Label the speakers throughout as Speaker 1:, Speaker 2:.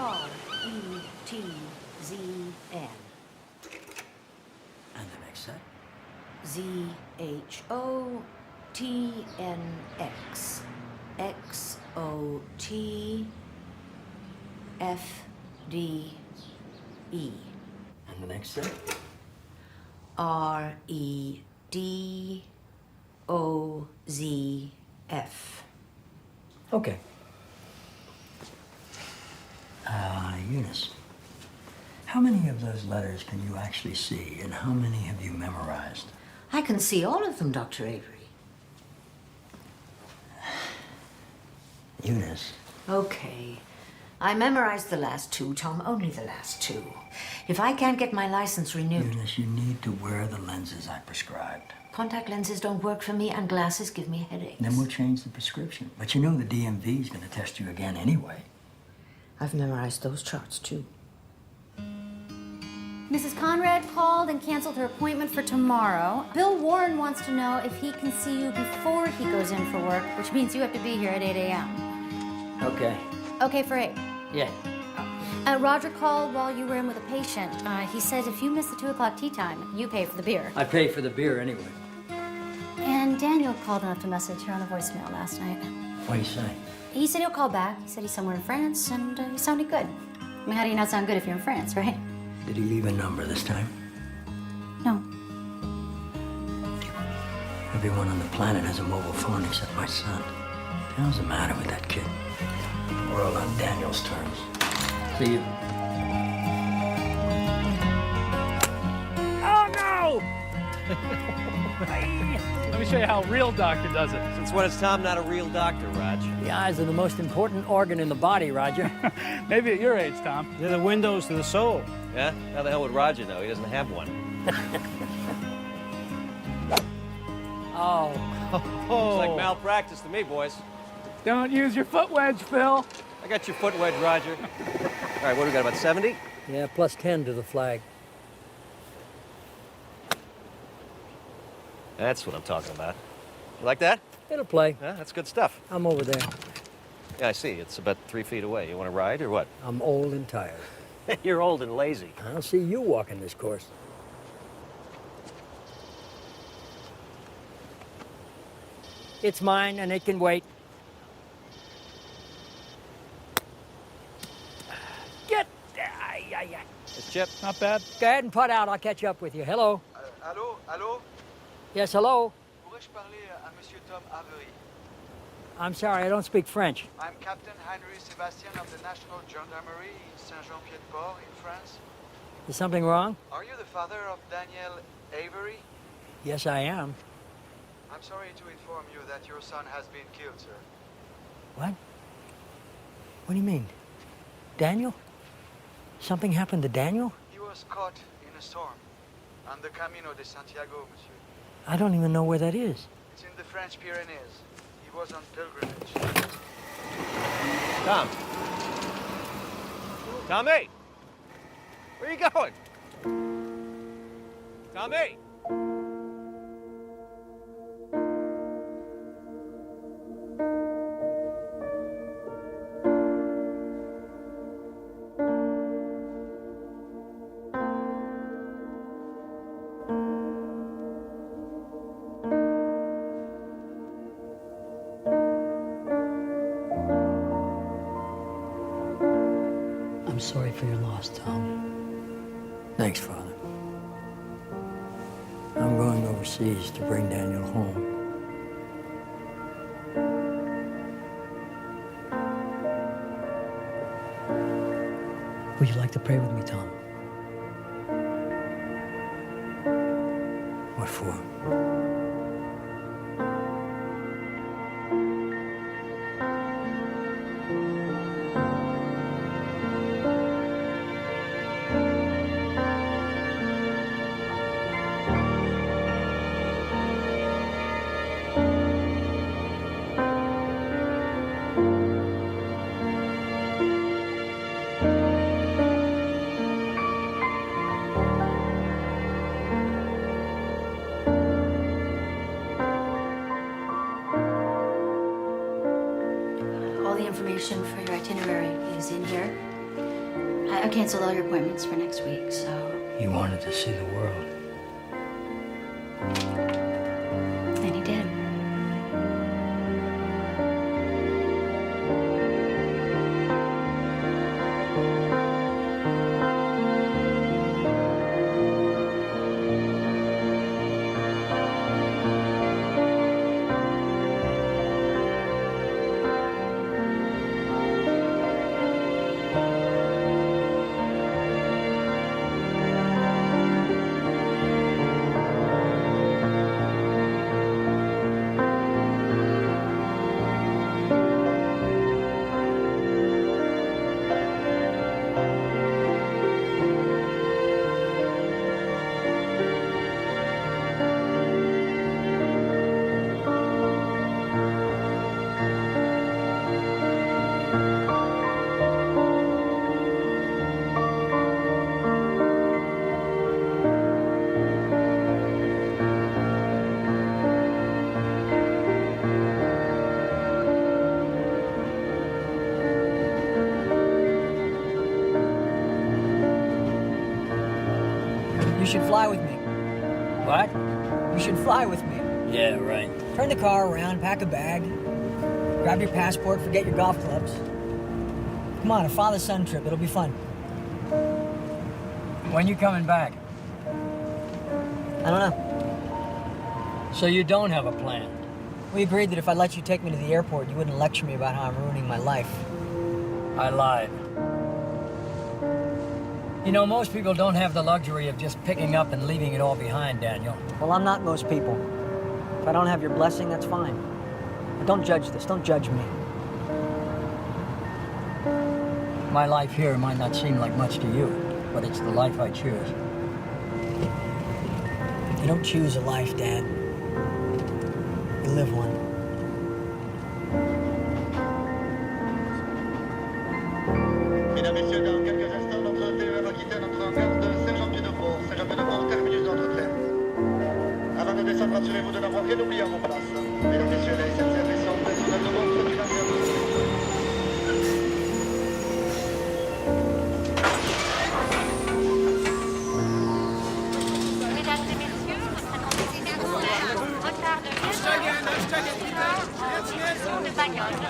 Speaker 1: R-E-T-Z-N.
Speaker 2: And the next set?
Speaker 1: Z-H-O-T-N-X. X-O-T-F-D-E.
Speaker 2: And the next set?
Speaker 1: R-E-D-O-Z-F.
Speaker 2: Okay. Eunice, how many of those letters can you actually see, and how many have you memorized?
Speaker 1: I can see all of them, Dr. Avery.
Speaker 2: Eunice.
Speaker 1: Okay. I memorized the last two, Tom, only the last two. If I can't get my license renewed...
Speaker 2: Eunice, you need to wear the lenses I prescribed.
Speaker 1: Contact lenses don't work for me, and glasses give me headaches.
Speaker 2: Then we'll change the prescription. But you know the DMV is going to test you again anyway.
Speaker 1: I've memorized those charts, too.
Speaker 3: Mrs. Conrad called and canceled her appointment for tomorrow. Bill Warren wants to know if he can see you before he goes in for work, which means you have to be here at 8 a.m.
Speaker 2: Okay.
Speaker 3: Okay for 8?
Speaker 2: Yeah.
Speaker 3: Roger called while you were in with a patient. He said if you miss the 2 o'clock tea time, you pay for the beer.
Speaker 2: I pay for the beer anyway.
Speaker 3: And Daniel called and left a message here on the voicemail last night.
Speaker 2: What do you say?
Speaker 3: He said he'll call back. He said he's somewhere in France, and he sounded good. I mean, how do you not sound good if you're in France, right?
Speaker 2: Did he leave a number this time?
Speaker 3: No.
Speaker 2: Everyone on the planet has a mobile phone except my son. What the hell's the matter with that kid? We're all on Daniel's terms. See you.
Speaker 4: Oh, no! Let me show you how a real doctor does it.
Speaker 5: Since when is Tom not a real doctor, Raj?
Speaker 2: The eyes are the most important organ in the body, Roger.
Speaker 4: Maybe at your age, Tom.
Speaker 6: They're the windows to the soul.
Speaker 5: Yeah? How the hell would Roger know? He doesn't have one.
Speaker 2: Oh.
Speaker 5: Looks like malpractice to me, boys.
Speaker 4: Don't use your foot wedge, Phil.
Speaker 5: I got your foot wedge, Roger. All right, what do we got, about 70?
Speaker 2: Yeah, plus 10 to the flag.
Speaker 5: That's what I'm talking about. You like that?
Speaker 2: It'll play.
Speaker 5: Yeah, that's good stuff.
Speaker 2: I'm over there.
Speaker 5: Yeah, I see. It's about 3 feet away. You want to ride or what?
Speaker 2: I'm old and tired.
Speaker 5: You're old and lazy.
Speaker 2: I'll see you walking this course. It's mine, and it can wait. Get...
Speaker 5: It's Chip.
Speaker 4: Not bad.
Speaker 2: Go ahead and putt out. I'll catch up with you. Hello?
Speaker 7: Allô? Allô?
Speaker 2: Yes, hello?
Speaker 7: Pourrais-je parler à Monsieur Tom Avery?
Speaker 2: I'm sorry, I don't speak French.
Speaker 7: I'm Captain Henry Sebastian of the National Gendarmerie in Saint-Jean-Pied-de-Port in France.
Speaker 2: Is something wrong?
Speaker 7: Are you the father of Daniel Avery?
Speaker 2: Yes, I am.
Speaker 7: I'm sorry to inform you that your son has been killed, sir.
Speaker 2: What? What do you mean? Daniel? Something happened to Daniel?
Speaker 7: He was caught in a storm on the Camino de Santiago, monsieur.
Speaker 2: I don't even know where that is.
Speaker 7: It's in the French Pyrenees. He was on pilgrimage.
Speaker 5: Tom. Tommy! Where are you going? Tommy!
Speaker 2: I'm sorry for your loss, Tom. Thanks, Father. I'm going overseas to bring Daniel home. Would you like to pray with me, Tom? What for?
Speaker 1: All the information for your itinerary is in here.
Speaker 3: I canceled all your appointments for next week, so...
Speaker 2: You wanted to see the world.
Speaker 3: And he did.
Speaker 6: You should fly with me.
Speaker 2: What?
Speaker 6: You should fly with me.
Speaker 2: Yeah, right.
Speaker 6: Turn the car around, pack a bag, grab your passport, forget your golf clubs. Come on, a father-son trip. It'll be fun.
Speaker 2: When you coming back?
Speaker 6: I don't know.
Speaker 2: So you don't have a plan?
Speaker 6: We agreed that if I let you take me to the airport, you wouldn't lecture me about how I'm ruining my life.
Speaker 2: I lied. You know, most people don't have the luxury of just picking up and leaving it all behind, Daniel.
Speaker 6: Well, I'm not most people. If I don't have your blessing, that's fine. But don't judge this. Don't judge me.
Speaker 2: My life here might not seem like much to you, but it's the life I choose.
Speaker 6: You don't choose a life, Dad. You live one.
Speaker 7: Mesdames, Messieurs, dans quelques instants, notre TER va quitter notre hangar de Saint-Jean-Pied-de-Port. Saint-Jean-Pied-de-Port, terminus d'entretien. Avant de descendre, assurez-vous de n'avoir rien oublié à vos places. Mesdames, Messieurs, les SNCF descendent raisonnablement près du hangar.
Speaker 8: Mesdames et messieurs, votre accomplissement scolaire, retard de de Bagnoles.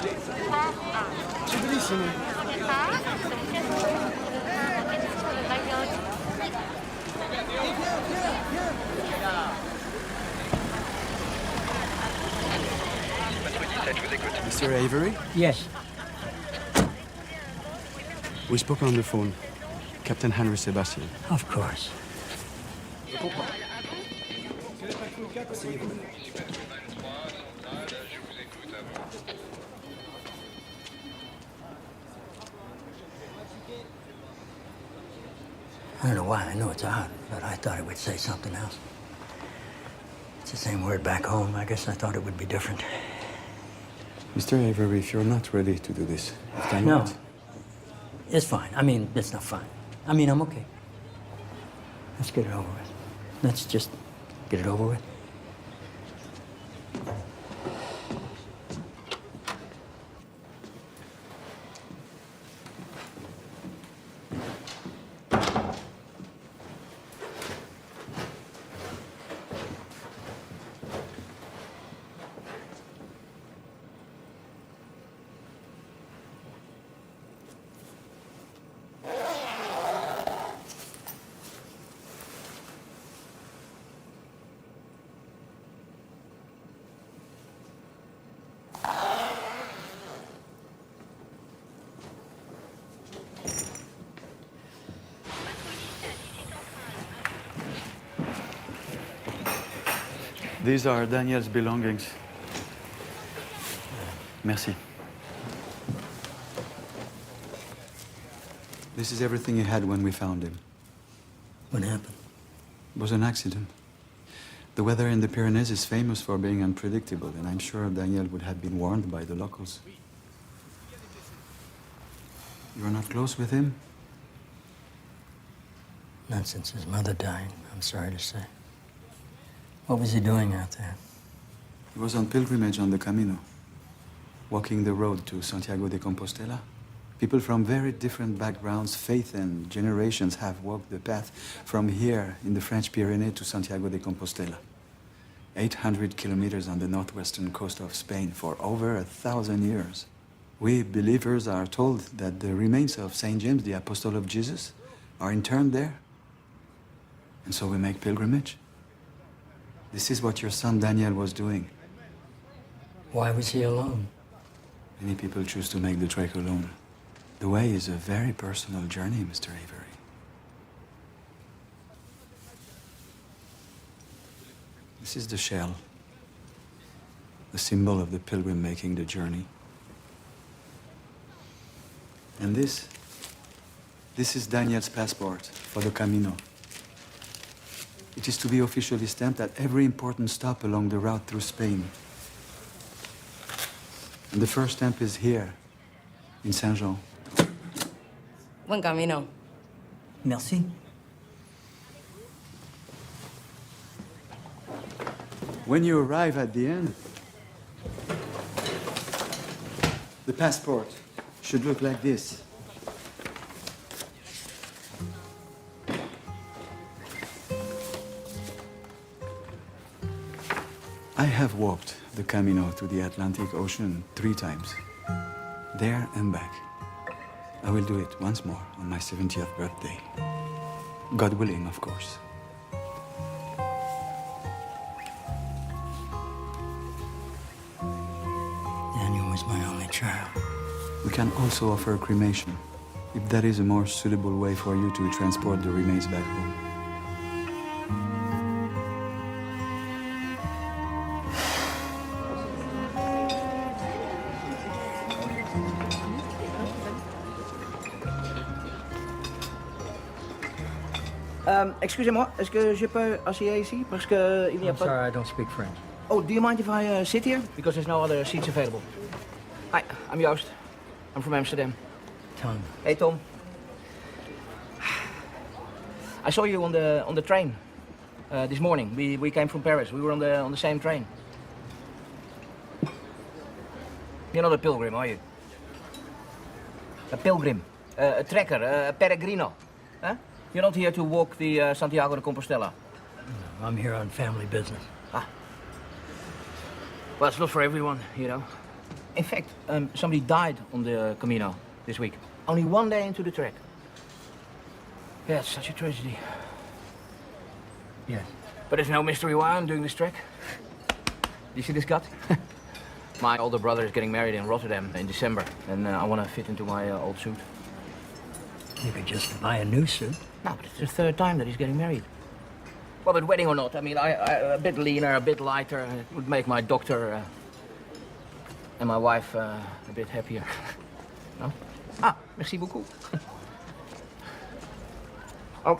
Speaker 8: Point 1. Au départ, communication de Bagnoles.
Speaker 9: Mr. Avery,
Speaker 2: Yes.
Speaker 9: we spoke on the phone. Captain Henry Sebastian.
Speaker 2: Of course. I don't know why. I know it's odd, but I thought it would say something else. It's the same word back home. I guess I thought it would be different.
Speaker 9: Mr. Avery, if you're not ready to do this, if time
Speaker 2: No.
Speaker 9: waits.
Speaker 2: It's fine. I mean, it's not fine. I mean, I'm okay. Let's get it over with. Let's just get it over with.
Speaker 9: These are Daniel's belongings. Merci. This is everything he had when we found him.
Speaker 2: What happened?
Speaker 9: It was an accident. The weather in the Pyrenees is famous for being unpredictable, and I'm sure Daniel would have been warned by the locals. You're not close with him?
Speaker 2: Not since his mother died, I'm sorry to say. What was he doing out there?
Speaker 9: He was on pilgrimage on the Camino, walking the road to Santiago de Compostela, People from very different backgrounds, faith, and generations have walked the path from here in the French Pyrenees to Santiago de Compostela. 800 kilometers on the northwestern coast of Spain for over 1,000 years. We believers are told that the remains of Saint James, the apostle of Jesus, are interned there. And so we make pilgrimage. This is what your son Daniel was doing.
Speaker 2: Why was he alone?
Speaker 9: Many people choose to make the trek alone. The way is a very personal journey, Mr. Avery. This is the shell, the symbol of the pilgrim making the journey. And this is Daniel's passport for the Camino. It is to be officially stamped at every important stop along the route through Spain. And the first stamp is here, in Saint-Jean.
Speaker 10: Buen camino.
Speaker 6: Merci.
Speaker 9: When you arrive at the end, the passport should look like this. I have walked the Camino through the Atlantic Ocean 3 times, there and back. I will do it once more on my 70th birthday. God willing, of course.
Speaker 2: Daniel was my only child.
Speaker 9: We can also offer cremation, if that is a more suitable way for you to transport the remains back home.
Speaker 11: Excusez-moi, est-ce que je peux asseoir ici? Parce que il n'y a
Speaker 2: I'm
Speaker 11: pas...
Speaker 2: sorry, I don't speak French.
Speaker 11: Oh, do you mind if I sit here? Because there's no other seats available. Hi, I'm Joost. I'm from Amsterdam.
Speaker 2: Tom.
Speaker 11: Hey, Tom. I saw you on the train this morning. We came from Paris. We were on the same train. You're not a pilgrim, are you? A pilgrim, a trekker, a peregrino, huh? You're not here to walk the Santiago de Compostela.
Speaker 2: No, I'm here on family business.
Speaker 11: Ah. Well, it's not for everyone, you know. In fact, somebody died on the Camino this week. Only 1 day into the trek. Yeah, it's such a tragedy.
Speaker 2: Yes.
Speaker 11: But there's no mystery why I'm doing this trek. You see this gut? My older brother is getting married in Rotterdam in December, and I want to fit into my old suit.
Speaker 2: You could just buy a new suit.
Speaker 11: No, but it's the 3rd time that he's getting married. Well, but wedding or not, I mean, I a bit leaner, a bit lighter, it would make my doctor and my wife a bit happier. No? Ah, merci beaucoup. Oh.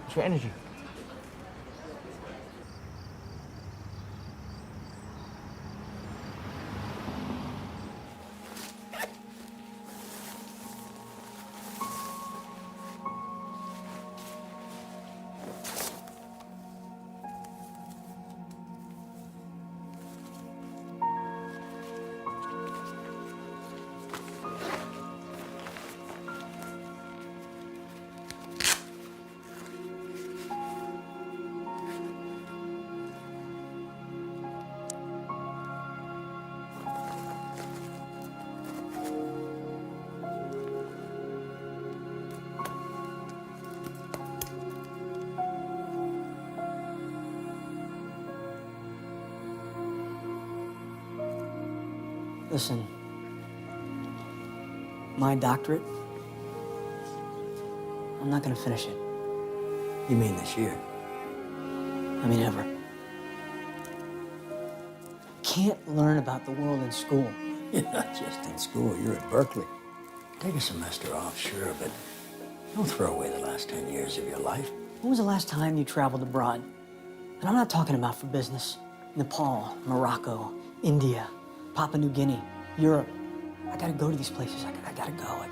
Speaker 11: It's for energy.
Speaker 6: Listen, my doctorate, I'm not gonna finish it.
Speaker 2: You mean this year?
Speaker 6: I mean, ever. Can't learn about the world in school.
Speaker 2: You're not just in school, you're at Berkeley. Take a semester off, sure, but don't throw away the last 10 years of your life.
Speaker 6: When was the last time you traveled abroad? And I'm not talking about for business. Nepal, Morocco, India, Papua New Guinea, Europe. I gotta go to these places. I gotta go.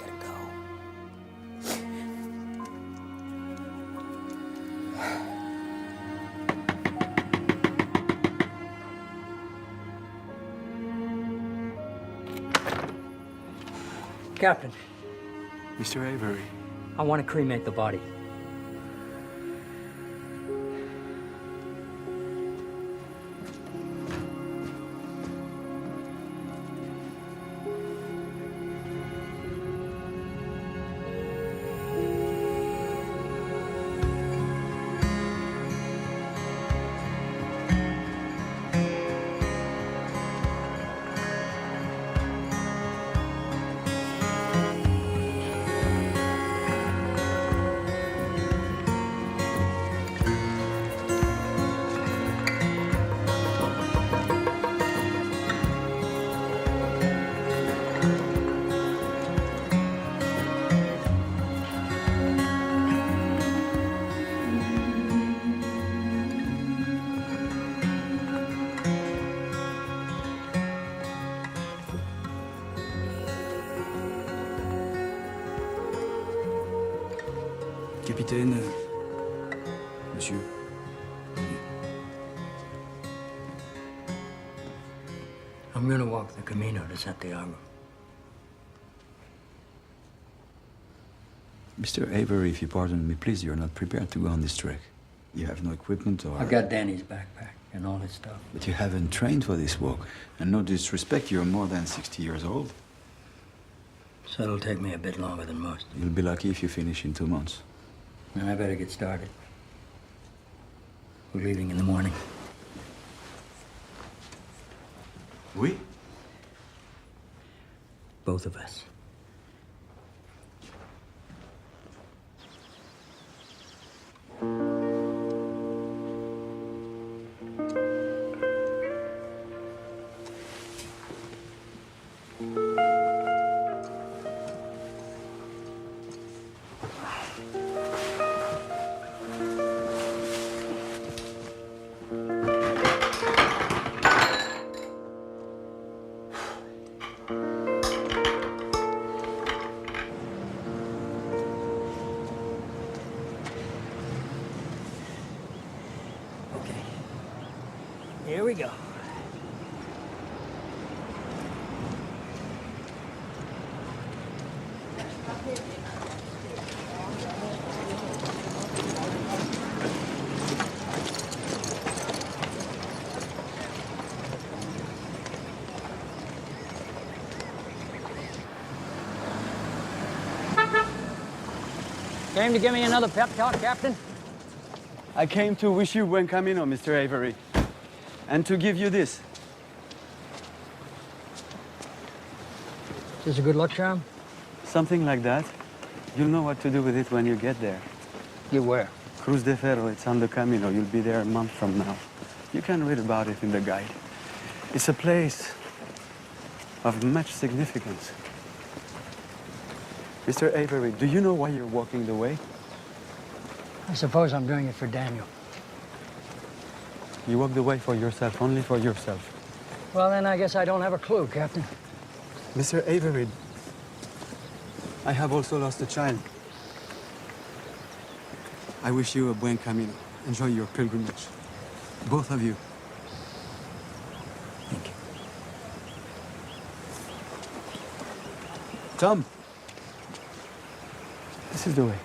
Speaker 2: Captain,
Speaker 9: Mr. Avery.
Speaker 2: I want to cremate the body.
Speaker 9: Capitaine, monsieur.
Speaker 2: I'm gonna walk the Camino to Santiago.
Speaker 9: Mr. Avery, if you pardon me, please, you're not prepared to go on this trek. You have no equipment or...
Speaker 2: I got Danny's backpack and all his stuff.
Speaker 9: But you haven't trained for this walk. And no disrespect, you're more than 60 years old.
Speaker 2: So it'll take me a bit longer than most.
Speaker 9: You'll be lucky if you finish in 2 months.
Speaker 2: And I better get started. We're leaving in the morning.
Speaker 9: Oui?
Speaker 2: Both of us. Here we go. Came to give me another pep talk, Captain?
Speaker 12: I came to wish you buen camino, Mr. Avery. And to give you this.
Speaker 2: Is this a good luck charm?
Speaker 12: Something like that. You'll know what to do with it when you get there.
Speaker 2: You where?
Speaker 12: Cruz de Ferro, it's on the Camino. You'll be there a month from now. You can read about it in the guide. It's a place of much significance. Mr. Avery, do you know why you're walking the way?
Speaker 2: I suppose I'm doing it for Daniel.
Speaker 12: You walk the way for yourself, only for yourself.
Speaker 2: Well, then I guess I don't have a clue, Captain.
Speaker 12: Mr. Avery, I have also lost a child. I wish you a buen camino. Enjoy your pilgrimage. Both of you.
Speaker 2: Thank you.
Speaker 12: Tom, this is the way.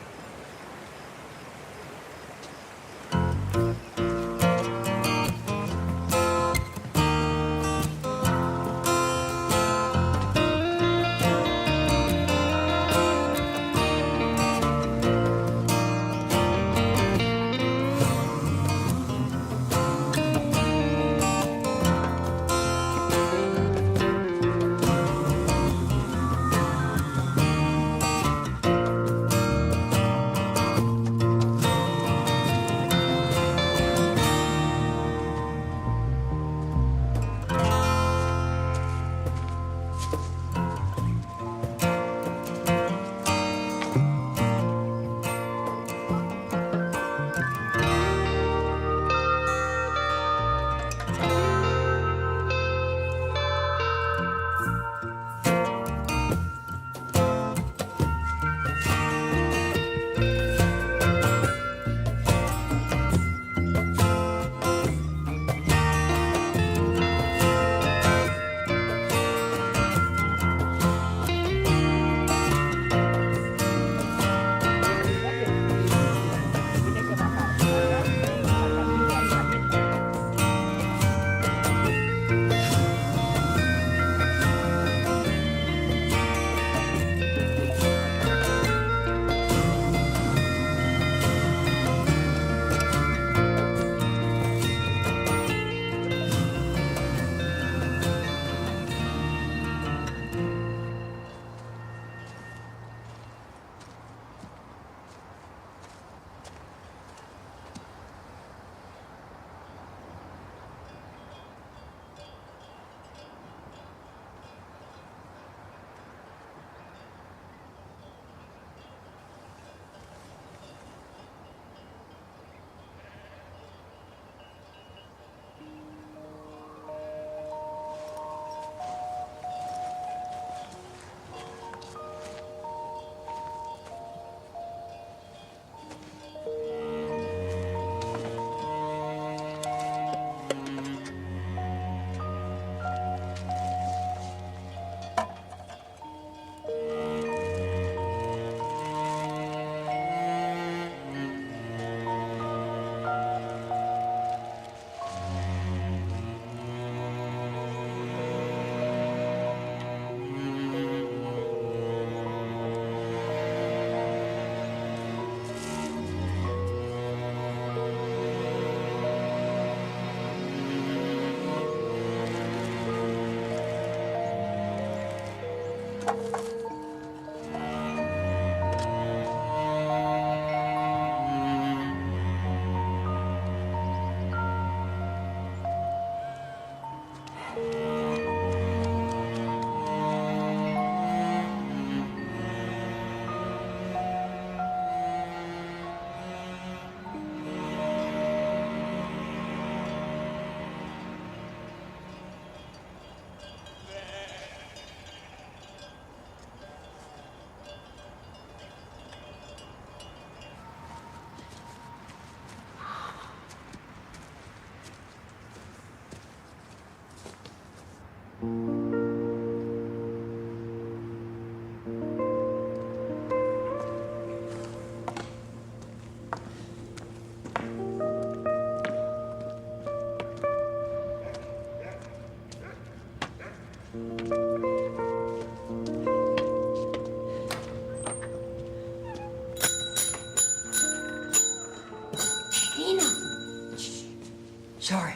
Speaker 13: Sorry.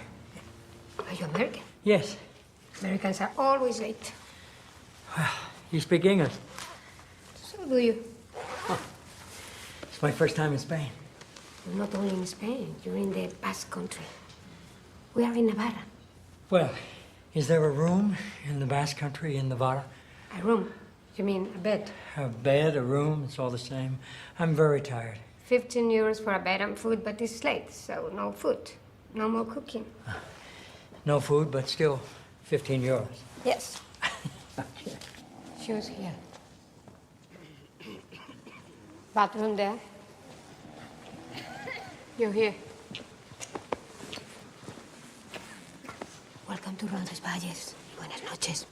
Speaker 14: Are you American?
Speaker 13: Yes.
Speaker 14: Americans are always late.
Speaker 13: You speak English?
Speaker 14: So do you.
Speaker 13: It's my first time in Spain.
Speaker 14: You're not only in Spain, you're in the Basque Country. We are in Navarra.
Speaker 13: Well, is there a room in the Basque Country in Navarra?
Speaker 14: A room? You mean a bed?
Speaker 13: A bed, a room, it's all the same. I'm very tired.
Speaker 14: 15 euros for a bed and food, but it's late, so no food. No more cooking.
Speaker 13: No food, but still 15 euros.
Speaker 14: Yes.
Speaker 13: Okay.
Speaker 14: Shoes here. Bathroom there. You're here. Welcome to Rondes Valles. Buenas noches.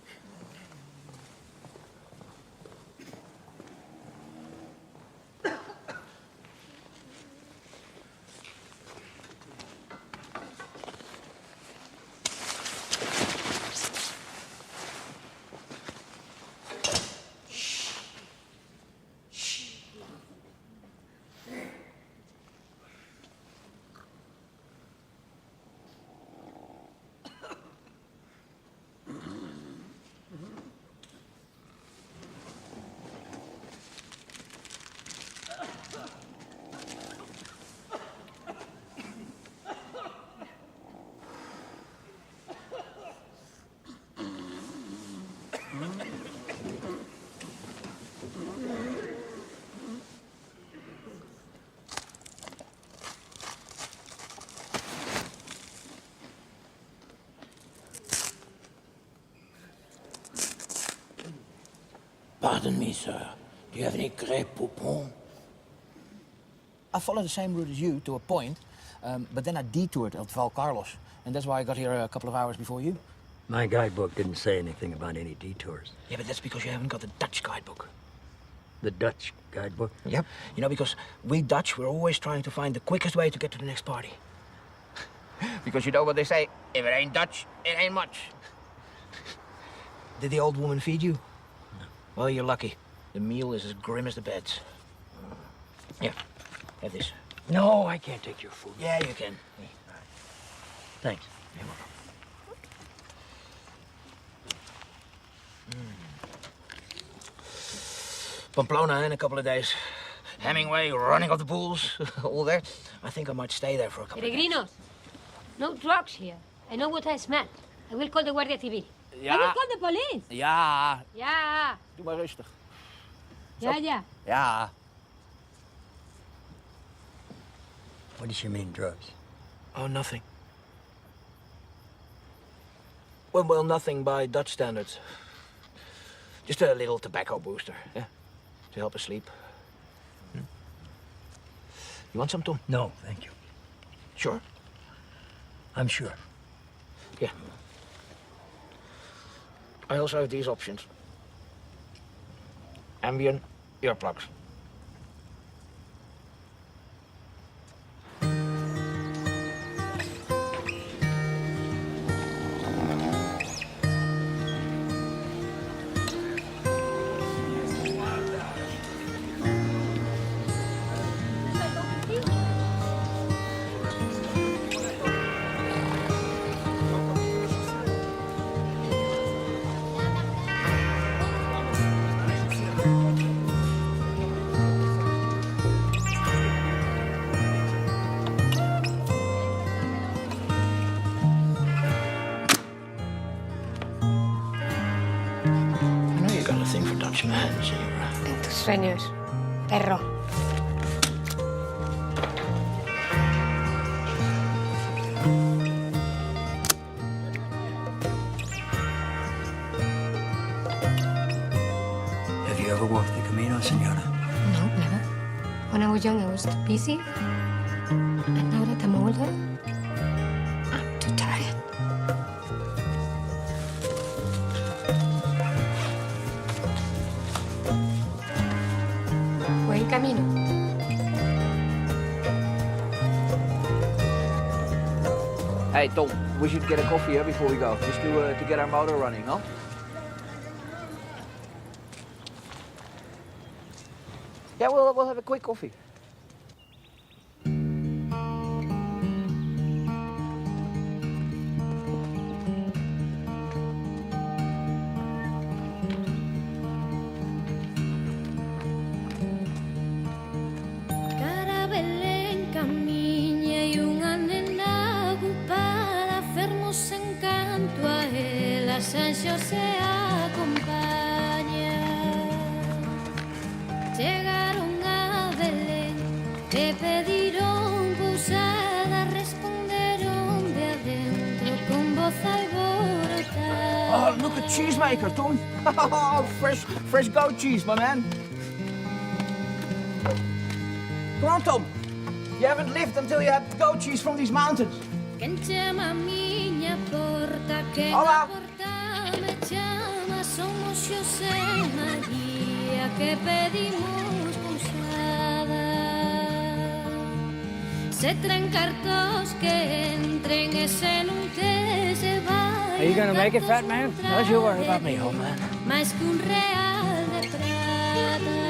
Speaker 11: Pardon me, sir. Do you have any crêpe poupon? I followed the same route as you to a point, but then I detoured at Val Carlos, and that's why I got here a couple of hours before you.
Speaker 2: My guidebook didn't say anything about any detours.
Speaker 11: Yeah, but that's because you haven't got the Dutch guidebook.
Speaker 2: The Dutch guidebook?
Speaker 11: Yep. You know, because we Dutch, we're always trying to find the quickest way to get to the next party. Because you know what they say, if it ain't Dutch, it ain't much. Did the old woman feed you? No. Well, you're lucky. The meal is as grim as the beds. Yeah, have this.
Speaker 2: No, I can't take your food.
Speaker 11: Yeah, you can. Hey.
Speaker 2: Thanks.
Speaker 11: You're welcome. Pamplona in a couple of days. Hemingway running off the pools, all that. I think I might stay there for a couple of days.
Speaker 14: Peregrinos, no drugs here. I know what I smell. I will call the Guardia Civil.
Speaker 11: Ja.
Speaker 14: I will call the police.
Speaker 11: Ja.
Speaker 14: Ja.
Speaker 11: Doe maar rustig.
Speaker 14: Ja, ja.
Speaker 11: Ja.
Speaker 2: What does she mean, drugs?
Speaker 11: Oh, nothing. Well, nothing by Dutch standards. Just a little tobacco booster, yeah, to help us sleep. You want some, Tom?
Speaker 2: No, thank you.
Speaker 11: Sure?
Speaker 2: I'm sure.
Speaker 11: Yeah. I also have these options. Ambien, earplugs.
Speaker 14: sueños, perro.
Speaker 2: Have you ever walked the Camino, senora?
Speaker 14: No, never. When I was young, I was too busy. And now that I'm older, I'm too tired. Buen camino.
Speaker 11: Hey, Tom, we should get a coffee here before we go, just to get our motor running, no? Yeah, we'll have a quick coffee.
Speaker 15: Cara Belén camiña e unha nena ocupada fermos encanto a ela San Xosé acompaña. Chegaron a Belén e pediron pousada, responderon de adentro con voz alborotada.
Speaker 11: Oh, look at cheesemaker, Tom. Oh, fresh goat cheese, my man. Come on, Tom. You haven't lived until you had goat cheese from these mountains.
Speaker 15: Quen chama a miña porta, quen
Speaker 11: Hola.
Speaker 15: a porta me chama, somos Xosé e María que pedimos pousada. Se traen cartos que entren e se non que se vai.
Speaker 13: Are you gonna make it, fat man? Don't you worry about me, old man.
Speaker 15: Mais que un real de prata.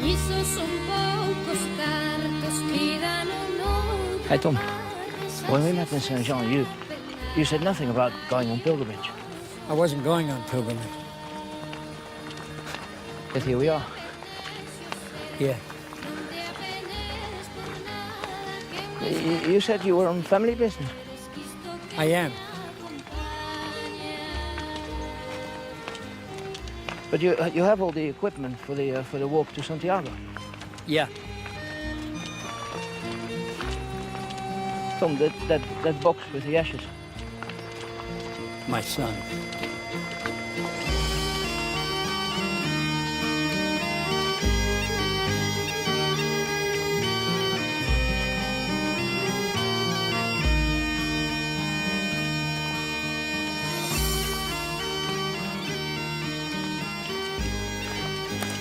Speaker 15: Iso son poucos cartos que dan o novo.
Speaker 11: Hey, Tom. When we met in Saint-Jean, you said nothing about going on pilgrimage.
Speaker 13: I wasn't going on pilgrimage.
Speaker 11: But here we are.
Speaker 13: Yeah.
Speaker 11: You said you were on family business.
Speaker 13: I am.
Speaker 11: But you have all the equipment for the walk to Santiago.
Speaker 13: Yeah.
Speaker 11: Tom, that box with the ashes.
Speaker 13: My son.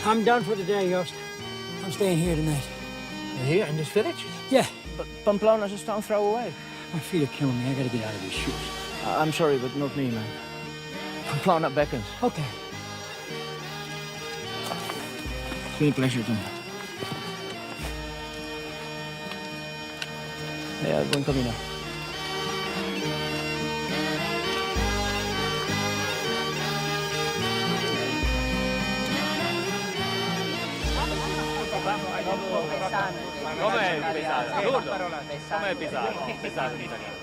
Speaker 13: I'm done for the day, Yost. I'm staying here tonight.
Speaker 11: Here in this village?
Speaker 13: Yeah.
Speaker 11: But Pamplona's a stone throw away.
Speaker 13: My feet are killing me. I gotta get out of these shoes.
Speaker 11: I'm sorry, but not me, man. Pamplona beckons.
Speaker 13: Okay.
Speaker 11: It's been a pleasure, Tom. Yeah, buen camino.
Speaker 4: Come pesare? Turno. Come pesare? Pesare in italiano.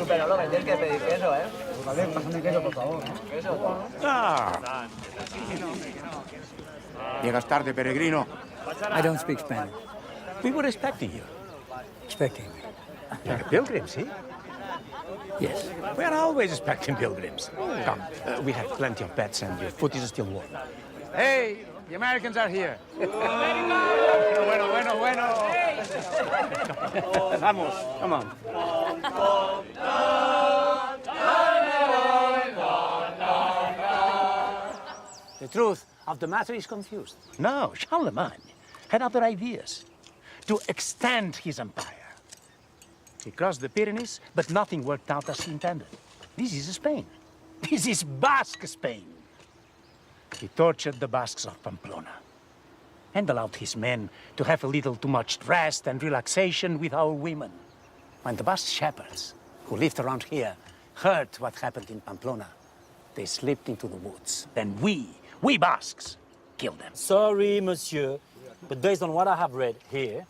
Speaker 11: Pero lo tienes que pedir queso, ¿eh?
Speaker 5: Vale, pásame queso, por favor.
Speaker 16: Ah. Llegas tarde, peregrino.
Speaker 13: I don't speak Spanish.
Speaker 16: We were expecting you.
Speaker 13: Expecting me.
Speaker 16: You're pilgrims, eh?
Speaker 13: Yes.
Speaker 16: We are always expecting pilgrims. Come, we have plenty of beds and your food is still warm. Hey, the Americans are here. Bueno. Vamos, come on.
Speaker 17: The truth of the matter is confused.
Speaker 16: No, Charlemagne had other ideas. To extend his empire. He crossed the Pyrenees, but nothing worked out as he intended. This is Spain. This is Basque Spain. He tortured the Basques of Pamplona and allowed his men to have a little too much rest and relaxation with our women.
Speaker 17: When the Basque shepherds who lived around here heard what happened in Pamplona, they slipped into the woods.
Speaker 16: Then we Basques, killed them.
Speaker 2: Sorry, monsieur, but based on what I have read here,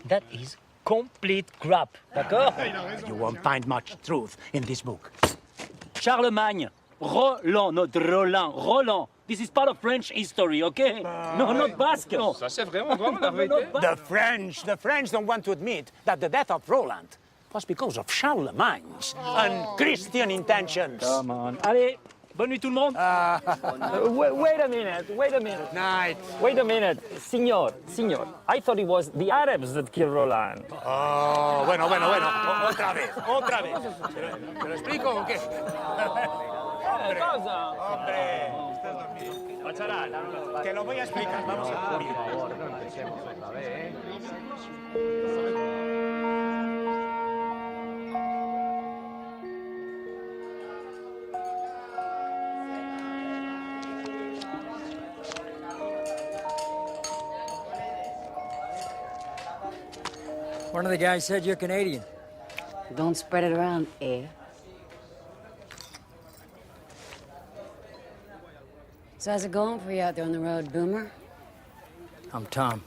Speaker 16: that is complete crap, d'accord? You won't find much truth in this book.
Speaker 2: Charlemagne, Roland, not Roland, Roland. This is part of French history, okay? No, not Basque. No.
Speaker 11: Ça, c'est vraiment la vérité.
Speaker 17: The French don't want to admit that the death of Roland was because of Charlemagne's unchristian intentions.
Speaker 2: Come on. Allez, bonne nuit tout le monde. Wait a minute.
Speaker 17: Night.
Speaker 2: Wait a minute. Signor, I thought it was the Arabs that killed Roland.
Speaker 17: Oh, bueno. Otra vez. ¿Te lo explico o qué? Hombre. Te lo voy a explicar. Vamos a
Speaker 13: One of the guys said you're Canadian.
Speaker 10: Don't spread it around, eh? So how's it going for you out there on the road, Boomer?
Speaker 13: I'm Tom.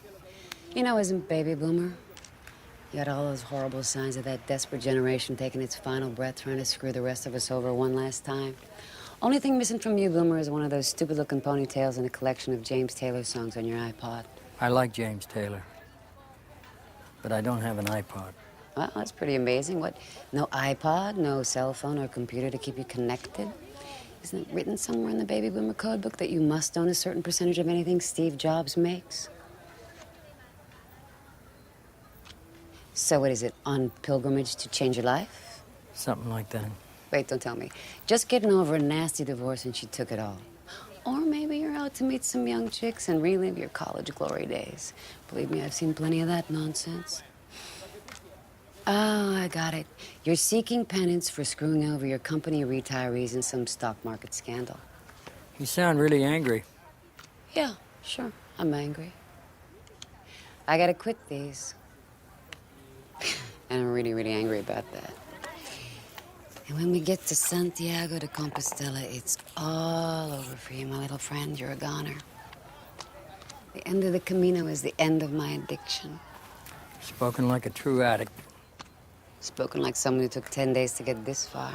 Speaker 10: You know, isn't Baby Boomer? You got all those horrible signs of that desperate generation taking its final breath trying to screw the rest of us over one last time. Only thing missing from you, Boomer, is one of those stupid-looking ponytails and a collection of James Taylor songs on your iPod.
Speaker 13: I like James Taylor, but I don't have an iPod.
Speaker 10: Well, that's pretty amazing. What, no iPod, no cell phone or computer to keep you connected? Isn't it written somewhere in the Baby Boomer code book that you must own a certain percentage of anything Steve Jobs makes? So what is it, on pilgrimage to change your life?
Speaker 13: Something like that.
Speaker 10: Wait, don't tell me. Just getting over a nasty divorce and she took it all. Or maybe you're out to meet some young chicks and relive your college glory days. Believe me, I've seen plenty of that nonsense. Oh, I got it. You're seeking penance for screwing over your company retirees in some stock market scandal.
Speaker 13: You sound really angry.
Speaker 10: Yeah, sure. I'm angry. I gotta quit these. And I'm really, really angry about that. And when we get to Santiago de Compostela, it's all over for you, my little friend. You're a goner. The end of the Camino is the end of my addiction.
Speaker 13: Spoken like a true addict.
Speaker 10: Spoken like someone who took 10 days to get this far.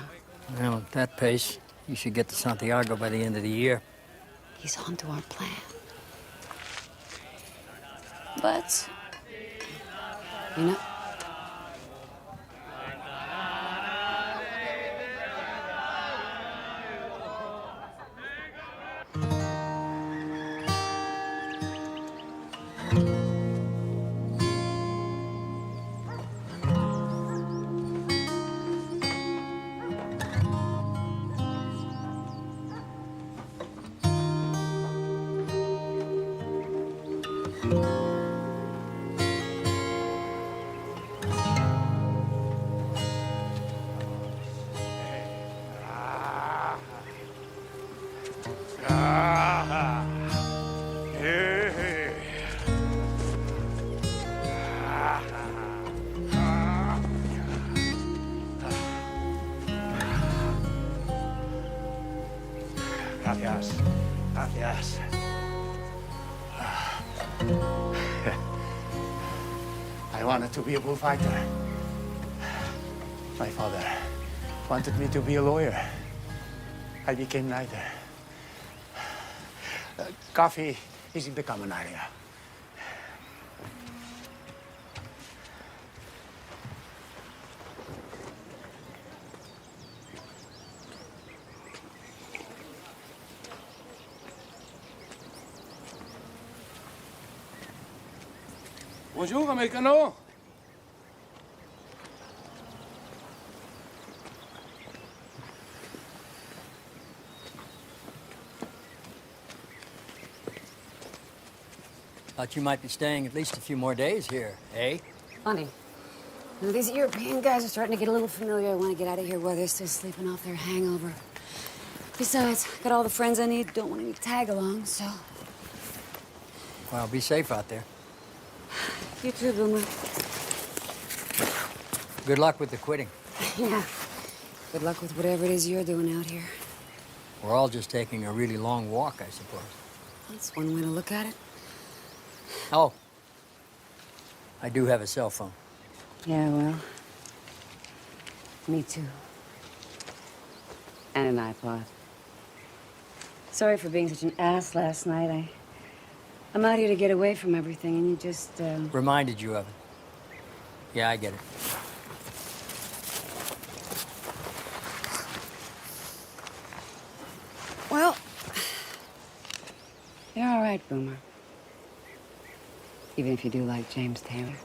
Speaker 13: Well, at that pace, you should get to Santiago by the end of the year.
Speaker 10: He's on to our plan. But, you know,
Speaker 16: Gracias. I wanted to be a bullfighter. My father wanted me to be a lawyer. I became neither. Coffee is in the common area.
Speaker 18: Bonjour, Americano.
Speaker 2: Thought you might be staying at least a few more days here, eh?
Speaker 10: Funny. You know, these European guys are starting to get a little familiar. I want to get out of here while they're still sleeping off their hangover. Besides, got all the friends I need. Don't want any tag-along, so...
Speaker 2: Well, be safe out there.
Speaker 10: You too, Boomer.
Speaker 2: Good luck with the quitting.
Speaker 10: Yeah. Good luck with whatever it is you're doing out here.
Speaker 2: We're all just taking a really long walk, I suppose.
Speaker 10: That's one way to look at it.
Speaker 2: Oh. I do have a cell phone.
Speaker 10: Yeah, well... me too. And an iPod. Sorry for being such an ass last night. I'm out here to get away from everything, and you just,
Speaker 2: Reminded you of it. Yeah, I get it.
Speaker 10: Well... you're all right, Boomer. Even if you do like James Taylor.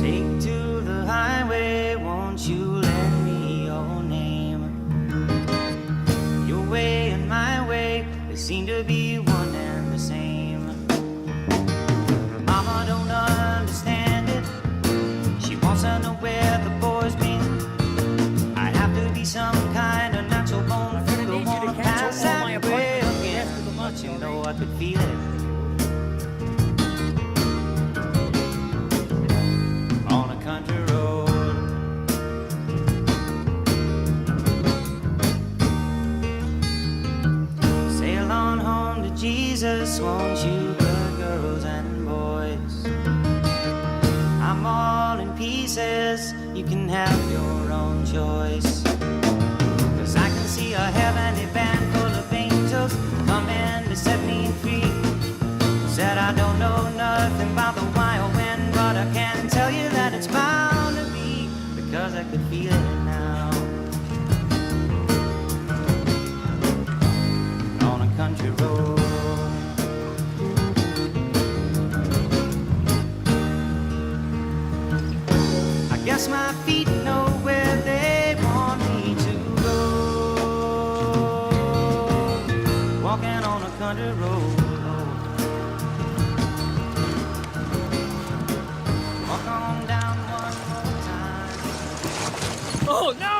Speaker 19: Take to the highway, won't you lend me your name? Your way and my way, they seem to be one and the same. Mama don't understand it. She wants to know where the boy's been. I have to be some kind of natural born fool who wanna pass that way again. But you know I could feel it. On a country road. Sail on home to Jesus, won't you, good girls and boys? I'm all in pieces, you can have your own choice. 'Cause I can see a heavenly band full of angels coming to set me free. Said I don't know nothing about the wild wind, but I can tell you that it's bound to be, because I could feel it now. On a country road. I guess my feet know where they want me to go. Walking on a country road. Walk on down one more time.
Speaker 11: Oh, no!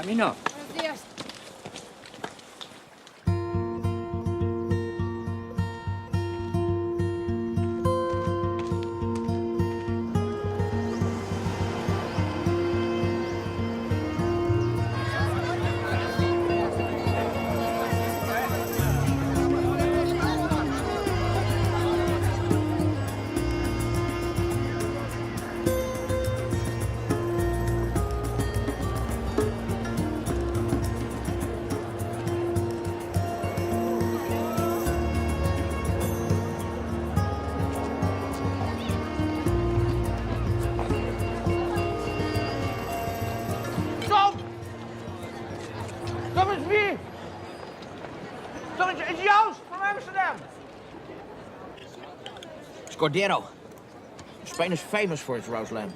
Speaker 2: Camino.
Speaker 3: Buenos días.
Speaker 11: Tom! Tom, it's me! Tom, it's Joost from Amsterdam! It's Cordero. Spain is famous for its roast lamb.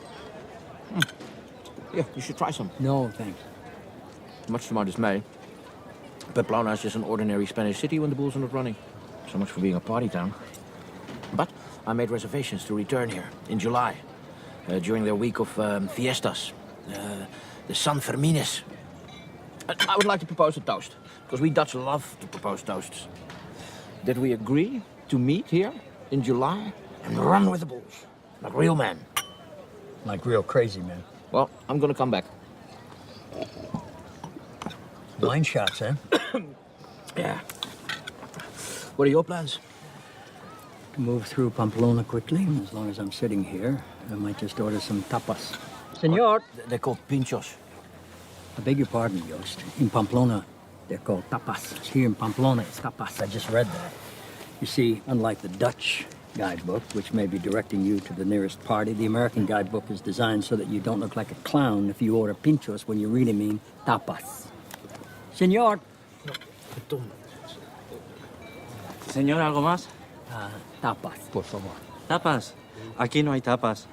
Speaker 11: Yeah, you should try some.
Speaker 2: No, thanks.
Speaker 11: Much to my dismay, Pamplona is just an ordinary Spanish city when the bulls are not running. So much for being a party town. But I made reservations to return here in July, during their week of fiestas, the San Fermines. I would like to propose a toast, because we Dutch love to propose toasts. That we agree to meet here in July and run with the bulls, like real men.
Speaker 2: Like real crazy men.
Speaker 11: Well, I'm gonna come back.
Speaker 2: Wine shots, eh?
Speaker 11: Yeah. What are your plans?
Speaker 2: To move through Pamplona quickly. As long as I'm sitting here, I might just order some tapas. Senor!
Speaker 11: They're called pinchos.
Speaker 2: I beg your pardon, Joost. In Pamplona, they're called tapas. Here in Pamplona, it's tapas. I just read that. You see, unlike the Dutch guidebook, which may be directing you to the nearest party, the American guidebook is designed so that you don't look like a clown if you order pinchos when you really mean tapas. Senor!
Speaker 18: Señor, ¿algo más?
Speaker 2: Tapas, por favor.
Speaker 18: ¿Tapas? Aquí no hay tapas.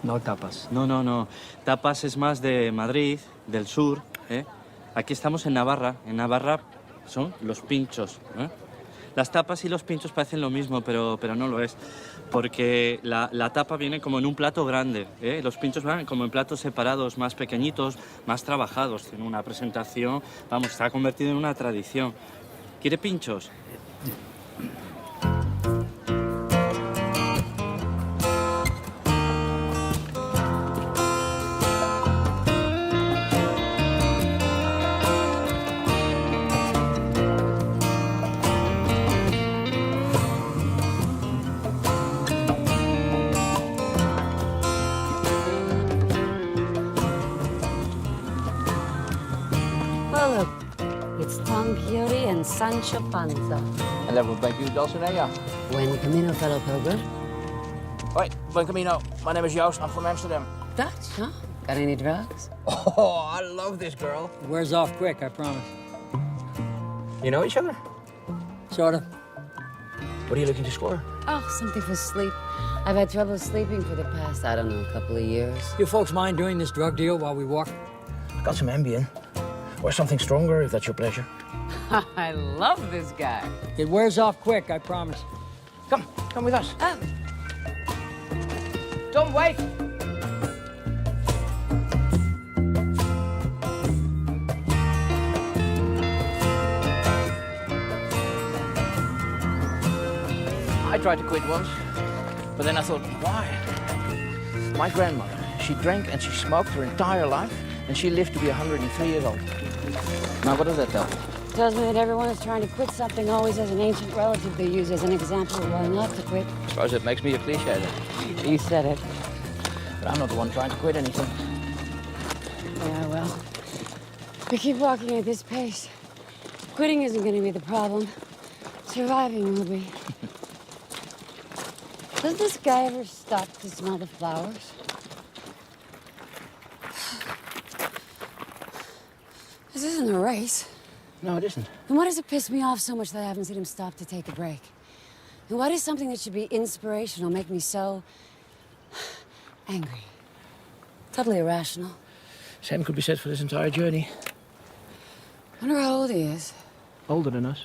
Speaker 2: No tapas.
Speaker 18: No, no, no. Tapas es más de Madrid, del sur, ¿eh? Aquí estamos en Navarra. En Navarra son los pinchos, ¿eh? Las tapas y los pinchos parecen lo mismo, pero no lo es. Porque la tapa viene como en un plato grande, ¿eh? Los pinchos van como en platos separados, más pequeñitos, más trabajados. Tiene una presentación, vamos, está convertido en una tradición. ¿Quiere pinchos?
Speaker 10: Well, look, it's Tom Quixote and Sancho Panza.
Speaker 11: And that would make you Dulcinea.
Speaker 10: Buen camino, fellow pilgrim.
Speaker 11: Right, buen camino. My name is Joost. I'm from Amsterdam.
Speaker 10: Dutch, huh? Got any drugs?
Speaker 11: Oh, I love this girl.
Speaker 2: Wears off quick, I promise.
Speaker 11: You know each other?
Speaker 2: Sort of.
Speaker 11: What are you looking to score?
Speaker 10: Oh, something for sleep. I've had trouble sleeping for the past, I don't know, couple of years.
Speaker 2: You folks mind doing this drug deal while we walk?
Speaker 11: I got some Ambien. Or something stronger, if that's your pleasure.
Speaker 10: I love this guy.
Speaker 2: It wears off quick, I promise.
Speaker 11: Come with us. Tom, wait! I tried to quit once, but then I thought, why? My grandmother, she drank and she smoked her entire life, and she lived to be 103 years old. Now, what does that tell me?
Speaker 10: Tells me that everyone who's trying to quit something always has an ancient relative they use as an example of why not to quit.
Speaker 11: I suppose it makes me a cliche then.
Speaker 10: You said it.
Speaker 11: But I'm not the one trying to quit anything.
Speaker 10: Yeah, well, if we keep walking at this pace, quitting isn't going to be the problem. Surviving will be. Does this guy ever stop to smell the flowers? This isn't a race.
Speaker 11: No, it isn't.
Speaker 10: And why does it piss me off so much that I haven't seen him stop to take a break? And why does something that should be inspirational make me so angry? Totally irrational.
Speaker 11: Same could be said for this entire journey.
Speaker 10: Wonder how old he is.
Speaker 11: Older than us.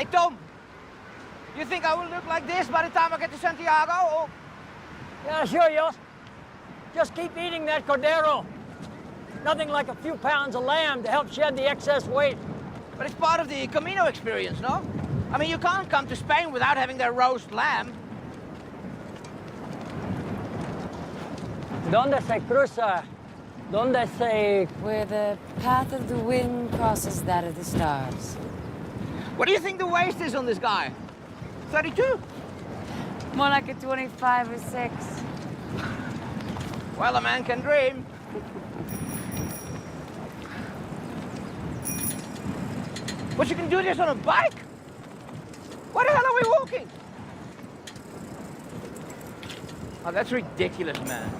Speaker 11: Hey, Tom. You think I will look like this by the time I get to Santiago? Or...
Speaker 13: Yeah, sure, Yost. Just keep eating that cordero. Nothing like a few pounds of lamb to help shed the excess weight.
Speaker 11: But it's part of the Camino experience, no? I mean, you can't come to Spain without having their roast lamb.
Speaker 13: Donde se cruza? Donde se...
Speaker 10: Where the path of the wind crosses that of the stars.
Speaker 11: What do you think the waist is on this guy? 32?
Speaker 10: More like a 25 or 6.
Speaker 11: Well, a man can dream. But you can do this on a bike? Why the hell are we walking? Oh, that's ridiculous, man.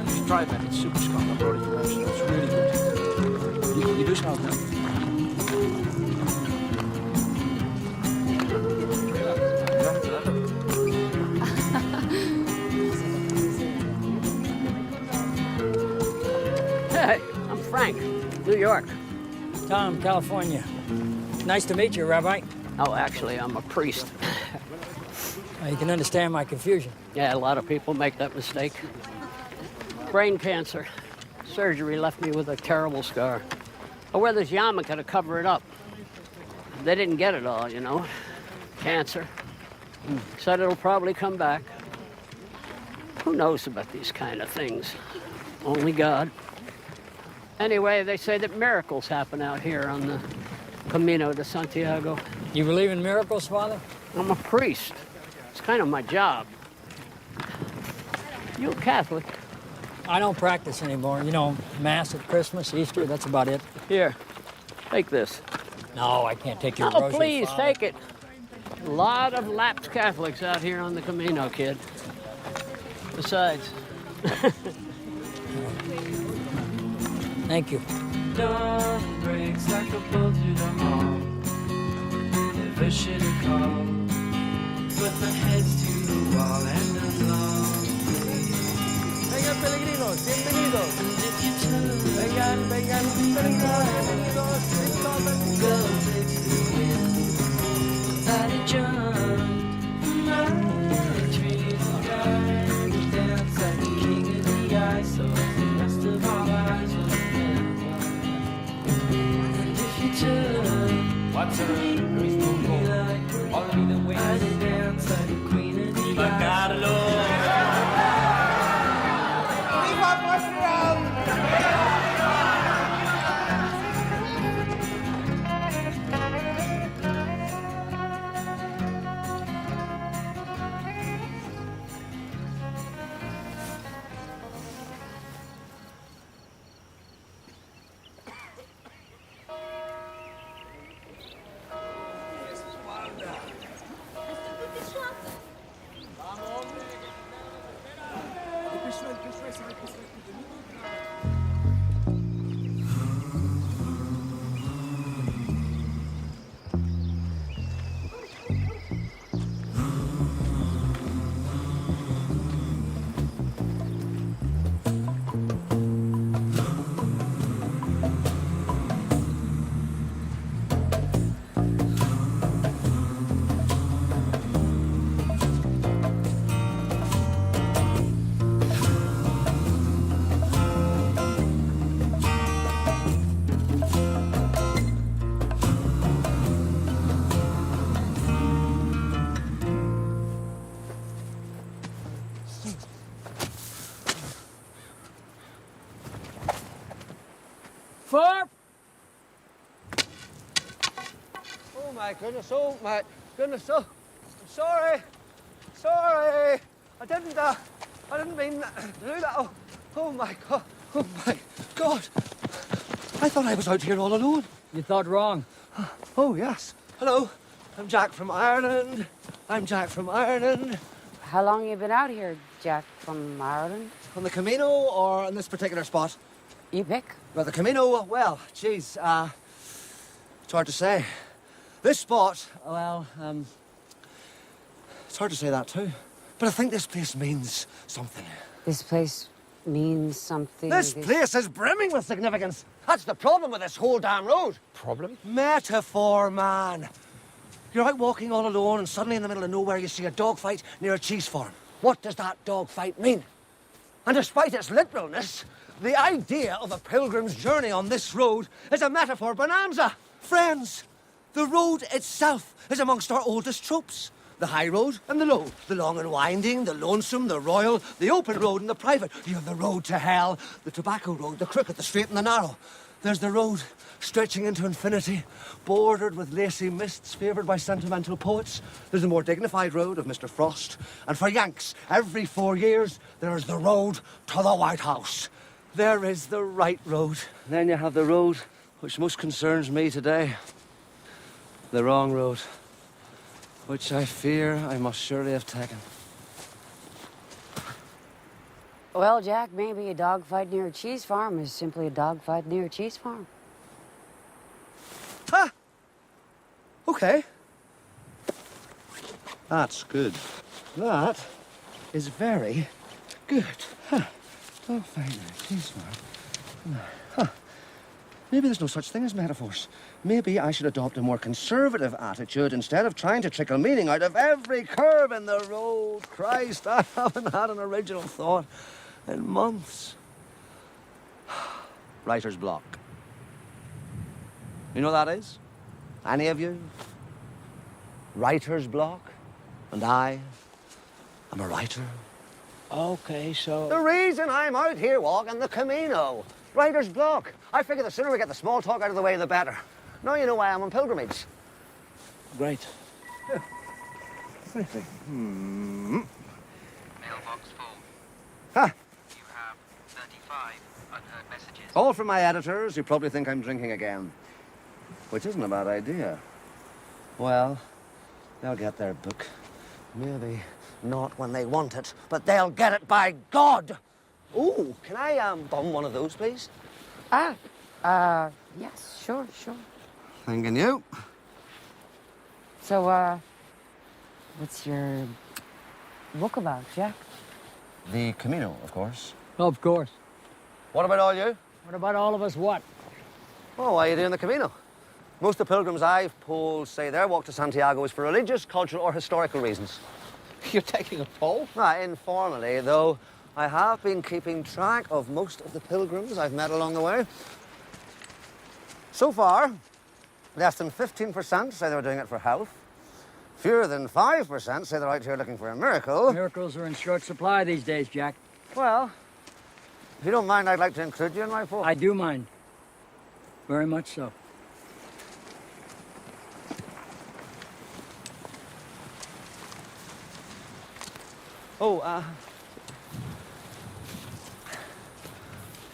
Speaker 11: Just try that. It's super strong. I brought it to Cremation. It's really good. You do smell it now.
Speaker 13: Hey, I'm Frank, New York. Tom, California. Nice to meet you, Rabbi.
Speaker 20: Oh, actually, I'm a priest.
Speaker 13: You can understand my confusion.
Speaker 20: Yeah, a lot of people make that mistake. Brain cancer. Surgery left me with a terrible scar. I wear this yarmulke to cover it up. They didn't get it all, you know. Cancer. Said it'll probably come back. Who knows about these kind of things? Only God. Anyway, they say that miracles happen out here on the Camino de Santiago.
Speaker 13: You believe in miracles, Father?
Speaker 20: I'm a priest. It's kind of my job. You a Catholic?
Speaker 13: I don't practice anymore. You know, Mass at Christmas, Easter, that's about it.
Speaker 20: Here, take this.
Speaker 13: No, I can't take your
Speaker 20: Oh,
Speaker 13: rosary,
Speaker 20: please,
Speaker 13: Father.
Speaker 20: take it. A lot of lapsed Catholics out here on the Camino, kid. Besides.
Speaker 13: Thank you.
Speaker 19: Dawn breaks like a bolt through the hall. Never should have called. Put my heads to the wall and I'm lost.
Speaker 11: Vengan, peregrinos, bienvenidos. Vengan, vengan, peregrinos, bienvenidos.
Speaker 19: Go takes the wind. Out of jump. My dreams drive. Dance like the king of the ice. So the rest of our lives will end. And if you turn, what's a there is no goal. Only the way I dance like the queen of the ice.
Speaker 13: Farp!
Speaker 11: Oh my goodness, oh my goodness, oh, I'm sorry, sorry. I didn't mean to do that. Oh my God, oh my God. I thought I was out here all alone.
Speaker 13: You thought wrong.
Speaker 11: Oh yes, hello, I'm Jack from Ireland. I'm Jack from Ireland.
Speaker 10: How long you been out here, Jack, from Ireland?
Speaker 11: On the Camino or on this particular spot?
Speaker 10: You pick.
Speaker 11: Well, the Camino, well, geez, it's hard to say. This spot, well, it's hard to say that too.
Speaker 21: But I think this place means something.
Speaker 10: This place means something.
Speaker 21: This place is brimming with significance. That's the problem with this whole damn road.
Speaker 11: Problem?
Speaker 21: Metaphor, man. You're out walking all alone and suddenly in the middle of nowhere you see a dogfight near a cheese farm. What does that dogfight mean? And despite its literalness, the idea of a pilgrim's journey on this road is a metaphor bonanza. Friends, the road itself is amongst our oldest tropes. The high road and the low, the long and winding, the lonesome, the royal, the open road and the private. You have the road to hell, the tobacco road, the crooked, the straight and the narrow. There's the road stretching into infinity, bordered with lacy mists favoured by sentimental poets. There's the more dignified road of Mr. Frost. And for Yanks, every 4 years, there's the road to the White House. There is the right road. Then you have the road which most concerns me today. The wrong road, which I fear I must surely have taken.
Speaker 10: Well, Jack, maybe a dogfight near a cheese farm is simply a dogfight near a cheese farm.
Speaker 21: Ah! Okay. That's good. That is very good. Huh. Dogfight near a cheese farm. Huh. Maybe there's no such thing as metaphors. Maybe I should adopt a more conservative attitude instead of trying to trickle meaning out of every curve in the road. Christ, I haven't had an original thought in months. Writer's block. You know what that is? Any of you? Writer's block? And I am a writer.
Speaker 20: Okay, so...
Speaker 21: The reason I'm out here walking the Camino. Writer's block. I figure the sooner we get the small talk out of the way, the better. Now you know why I'm on pilgrimage.
Speaker 20: Great.
Speaker 21: Mailbox
Speaker 19: full.
Speaker 21: Huh.
Speaker 19: You have 35 unheard messages.
Speaker 21: All from my editors, who probably think I'm drinking again. Which isn't a bad idea. Well, they'll get their book. Maybe not when they want it, but they'll get it by God! Ooh, can I bum one of those, please?
Speaker 10: Yes, sure.
Speaker 21: Thanking you.
Speaker 10: So, what's your book about, Jack?
Speaker 21: The Camino, of course.
Speaker 20: Of course.
Speaker 21: What about all you?
Speaker 20: What about all of us what?
Speaker 21: Oh, why are you doing the Camino? Most of the pilgrims I've polled say their walk to Santiago is for religious, cultural, or historical reasons.
Speaker 11: You're taking a poll?
Speaker 21: Informally, though. I have been keeping track of most of the pilgrims I've met along the way. So far, less than 15% say they're doing it for health. Fewer than 5% say they're out here looking for a miracle.
Speaker 20: Miracles are in short supply these days, Jack.
Speaker 21: Well, if you don't mind, I'd like to include you in my poll.
Speaker 20: I do mind. Very much so.
Speaker 21: Oh,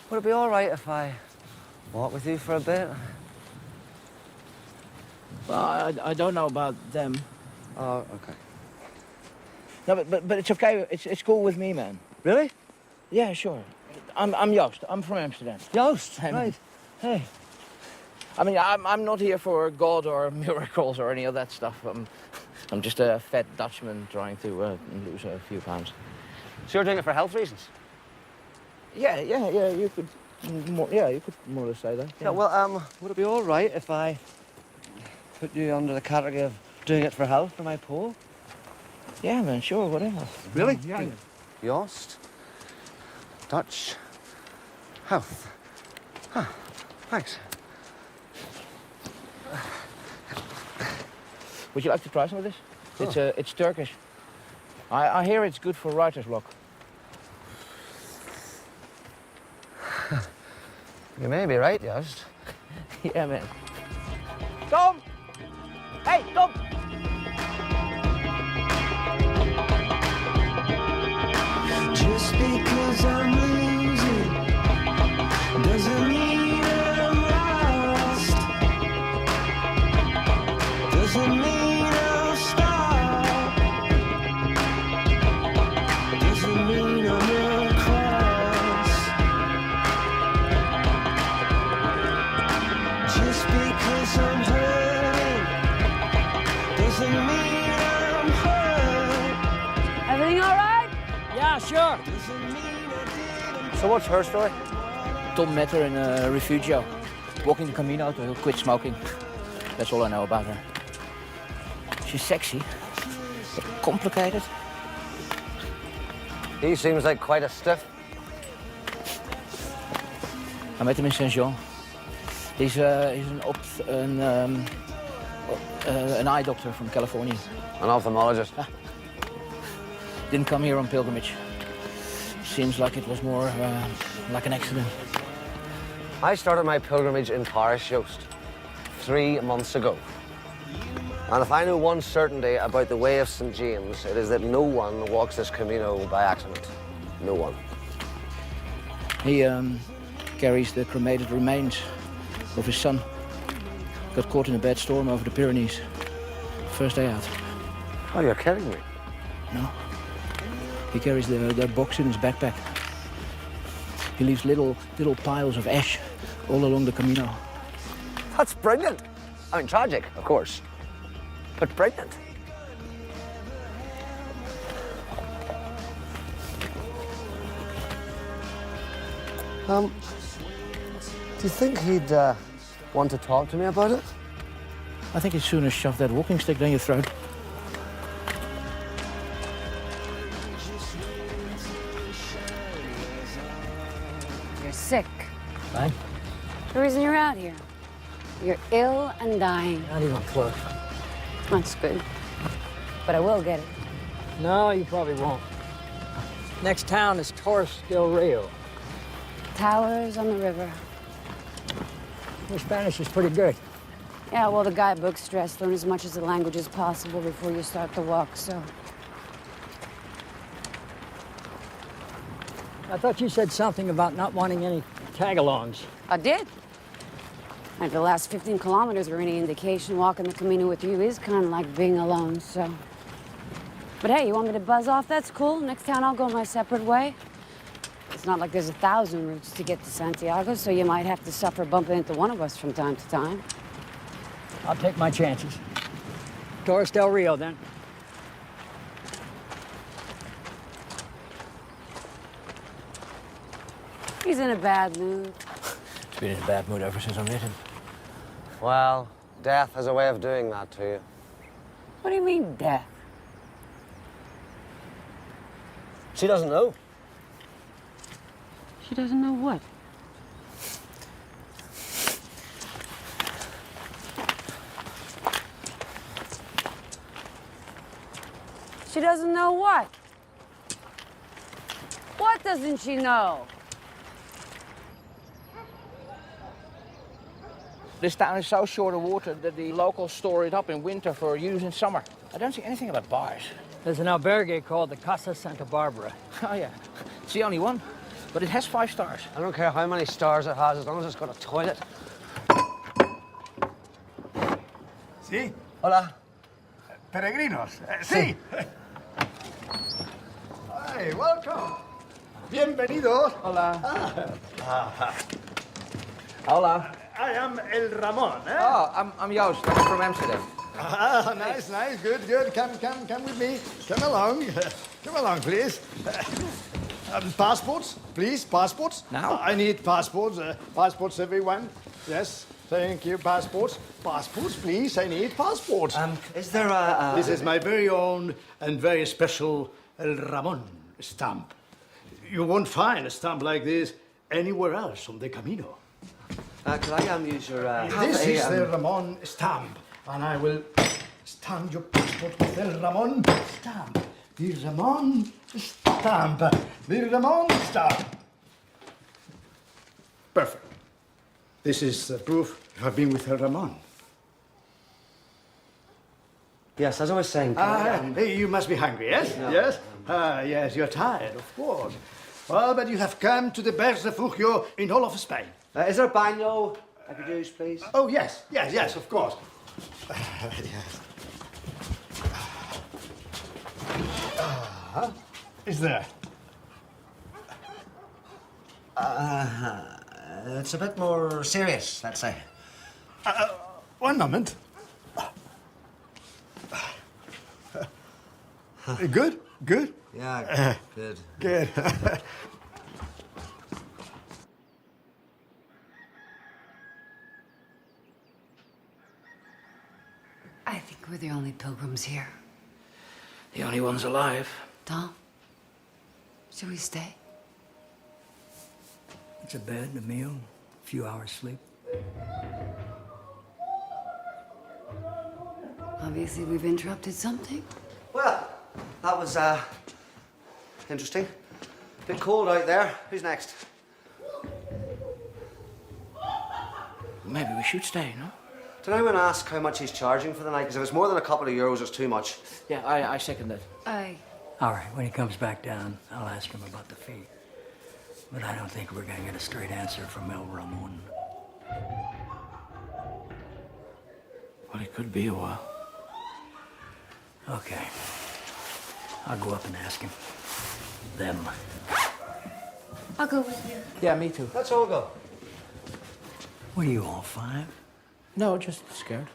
Speaker 21: would it be all right if I walk with you for a bit?
Speaker 11: Well, I don't know about them.
Speaker 21: Oh, okay.
Speaker 11: No, but it's okay. It's cool with me, man.
Speaker 21: Really?
Speaker 11: Yeah, sure. I'm Joost. I'm from Amsterdam.
Speaker 21: Joost,
Speaker 11: And,
Speaker 21: right.
Speaker 11: Hey. I mean, I'm not here for God or miracles or any of that stuff. I'm just a fat Dutchman trying to lose a few pounds.
Speaker 21: So you're doing it for health reasons?
Speaker 11: Yeah. You could more or less say that.
Speaker 21: Yeah. Well, would it be all right if I put you under the category of doing it for health for my poll?
Speaker 11: Yeah, man. Sure, whatever.
Speaker 21: Really?
Speaker 11: Yeah.
Speaker 21: Joost, Dutch, health. Huh. Thanks.
Speaker 11: Would you like to try some of this? It's Turkish. I hear it's good for writer's block.
Speaker 21: You may be right, Joost.
Speaker 11: Yeah, man. Tom! Hey, Tom!
Speaker 19: Just because I'm losing doesn't mean I'm lost. Doesn't mean I'll stop. Doesn't mean I'm across. Just because I'm hurt
Speaker 17: So what's her story?
Speaker 11: Tom met her in a refugio, walking the Camino to quit smoking. That's all I know about her. She's sexy, but complicated.
Speaker 17: He seems like quite a stiff.
Speaker 11: I met him in Saint-Jean. He's an eye doctor from California.
Speaker 17: An ophthalmologist.
Speaker 11: Didn't come here on pilgrimage. Seems like it was more like an accident.
Speaker 17: I started my pilgrimage in Paris, Joost, 3 months ago. And if I know one certainty about the way of St. James, it is that no one walks this Camino by accident. No one.
Speaker 11: He carries the cremated remains of his son. Got caught in a bad storm over the Pyrenees. First day out.
Speaker 17: Oh, you're kidding me.
Speaker 11: No. He carries the box in his backpack. He leaves little piles of ash all along the Camino.
Speaker 17: That's brilliant. I mean, tragic, of course, but brilliant. Do you think he'd want to talk to me about it?
Speaker 11: I think he'd sooner shove that walking stick down your throat.
Speaker 10: You're sick.
Speaker 2: Right?
Speaker 10: The reason you're out here. You're ill and dying.
Speaker 2: Not even close.
Speaker 10: That's good. But I will get it.
Speaker 13: No, you probably won't. Next town is Torres del Rio.
Speaker 10: Towers on the river.
Speaker 13: Your Spanish is pretty good.
Speaker 10: Yeah, well, the guidebook stressed learn as much as the language as possible before you start the walk, so.
Speaker 13: I thought you said something about not wanting any tag-alongs.
Speaker 10: I did. And if the last 15 kilometers are any indication, walking the Camino with you is kind of like being alone, so. But hey, you want me to buzz off? That's cool. Next town, I'll go my separate way. It's not like there's 1,000 routes to get to Santiago, so you might have to suffer bumping into one of us from time to time.
Speaker 13: I'll take my chances. Torres del Rio, then.
Speaker 10: He's in a bad mood.
Speaker 11: He's been in a bad mood ever since I met him.
Speaker 17: Well, death has a way of doing that to you.
Speaker 10: What do you mean, death?
Speaker 17: She doesn't know.
Speaker 10: She doesn't know what? She doesn't know what? What doesn't she know?
Speaker 11: This town is so short of water that the locals store it up in winter for use in summer. I don't see anything about bars.
Speaker 13: There's an albergue called the Casa Santa Barbara.
Speaker 11: Oh, yeah. It's the only one. But it has 5 stars.
Speaker 17: I don't care how many stars it has, as long as it's got a toilet.
Speaker 1: Sí.
Speaker 17: Hola.
Speaker 1: Peregrinos. Sí. Hey, welcome. Bienvenidos.
Speaker 11: Hola.
Speaker 1: Ah.
Speaker 11: Hola.
Speaker 1: I am El Ramon. Eh?
Speaker 11: Oh, I'm Joost. I'm from Amsterdam.
Speaker 1: Ah, nice, nice, good. Come with me. Come along, please. Passports, please, passports.
Speaker 11: Now?
Speaker 1: I need passports. Passports, everyone. Yes, thank you, passports. Passports, please, I need passports.
Speaker 17: Is there a...
Speaker 1: This is my very own and very special El Ramon stamp. You won't find a stamp like this anywhere else on the Camino.
Speaker 17: could I use your...
Speaker 1: This is the Ramon stamp, and I will stamp your passport with the Ramon stamp. The Ramon stamp. The Ramon stamp. Perfect. This is proof you have been with El Ramon.
Speaker 17: Yes, as I was saying...
Speaker 1: You must be hungry, yes?
Speaker 17: No.
Speaker 1: Yes? Yes, you're tired, of course. Well, but you have come to the best refugio in all of Spain.
Speaker 17: is there a baño I could use, please?
Speaker 1: Oh, yes, of course. Yes. Is there?
Speaker 17: It's a bit more serious, let's say.
Speaker 1: One moment. Good?
Speaker 17: Yeah, good.
Speaker 1: Good.
Speaker 10: we're the only pilgrims here.
Speaker 11: The only ones alive.
Speaker 10: Tom, should we stay?
Speaker 2: It's a bed, a meal, a few hours sleep.
Speaker 10: Obviously, we've interrupted something.
Speaker 17: Well, that was, interesting. Bit cold out there. Who's next?
Speaker 11: Maybe we should stay, no?
Speaker 17: Did anyone ask how much he's charging for the night? Because if it's more than a couple of euros, it's too much.
Speaker 11: Yeah, I second that.
Speaker 10: Aye.
Speaker 2: All right, when he comes back down, I'll ask him about the fee. But I don't think we're gonna get a straight answer from El Ramon.
Speaker 11: Well, it could be a while.
Speaker 2: Okay. I'll go up and ask him. Them.
Speaker 3: I'll go with you.
Speaker 11: Yeah, me too.
Speaker 17: Let's all go.
Speaker 2: What are you, all five?
Speaker 11: No, just scared.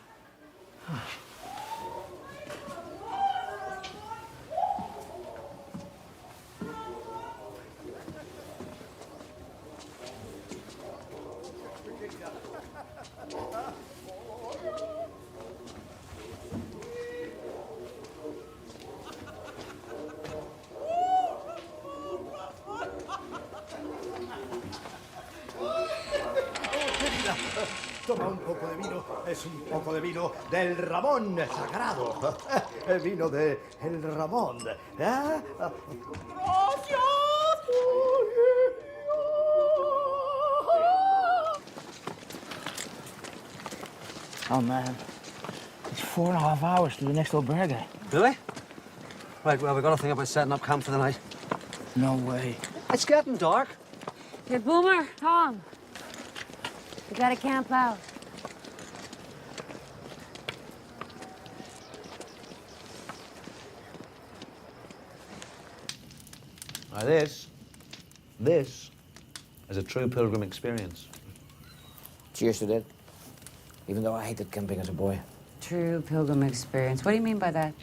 Speaker 1: Toma un poco de vino, es un poco de vino del Ramón sagrado. El vino de el Ramón.
Speaker 11: Oh, man. It's 4.5 hours to the next albergue.
Speaker 17: Really? Right, well, we've got to think about setting up camp for the night.
Speaker 11: No way.
Speaker 17: It's getting dark.
Speaker 3: Hey, Boomer, Tom. We gotta camp out.
Speaker 17: Now this is a true pilgrim experience.
Speaker 11: Cheers to that. Even though I hated camping as a boy.
Speaker 10: True pilgrim experience. What do you mean by that?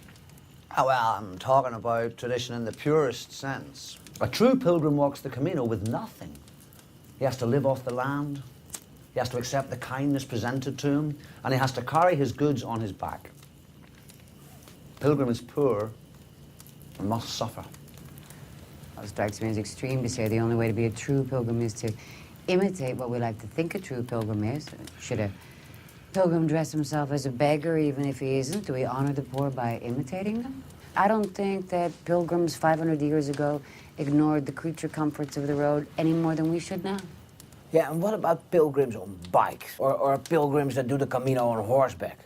Speaker 17: Oh, well, I'm talking about tradition in the purest sense. A true pilgrim walks the Camino with nothing. He has to live off the land. He has to accept the kindness presented to him, and he has to carry his goods on his back. Pilgrim is poor and must suffer.
Speaker 10: Well, it strikes me as extreme to say the only way to be a true pilgrim is to imitate what we like to think a true pilgrim is. Should a pilgrim dress himself as a beggar even if he isn't? Do we honor the poor by imitating them? I don't think that pilgrims 500 years ago ignored the creature comforts of the road any more than we should now.
Speaker 11: Yeah, and what about pilgrims on bikes? Or pilgrims that do the Camino on horseback?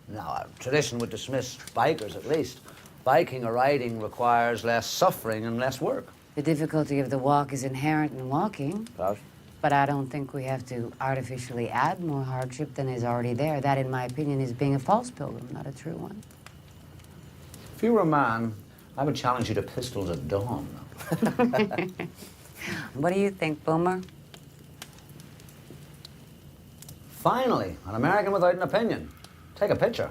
Speaker 17: Now, tradition would dismiss bikers at least. Biking or riding requires less suffering and less work.
Speaker 10: The difficulty of the walk is inherent in walking. But I don't think we have to artificially add more hardship than is already there. That, in my opinion, is being a false pilgrim, not a true one.
Speaker 17: If you were a man, I would challenge you to pistols at dawn.
Speaker 10: What do you think, Boomer?
Speaker 17: Finally, an American without an opinion. Take a picture.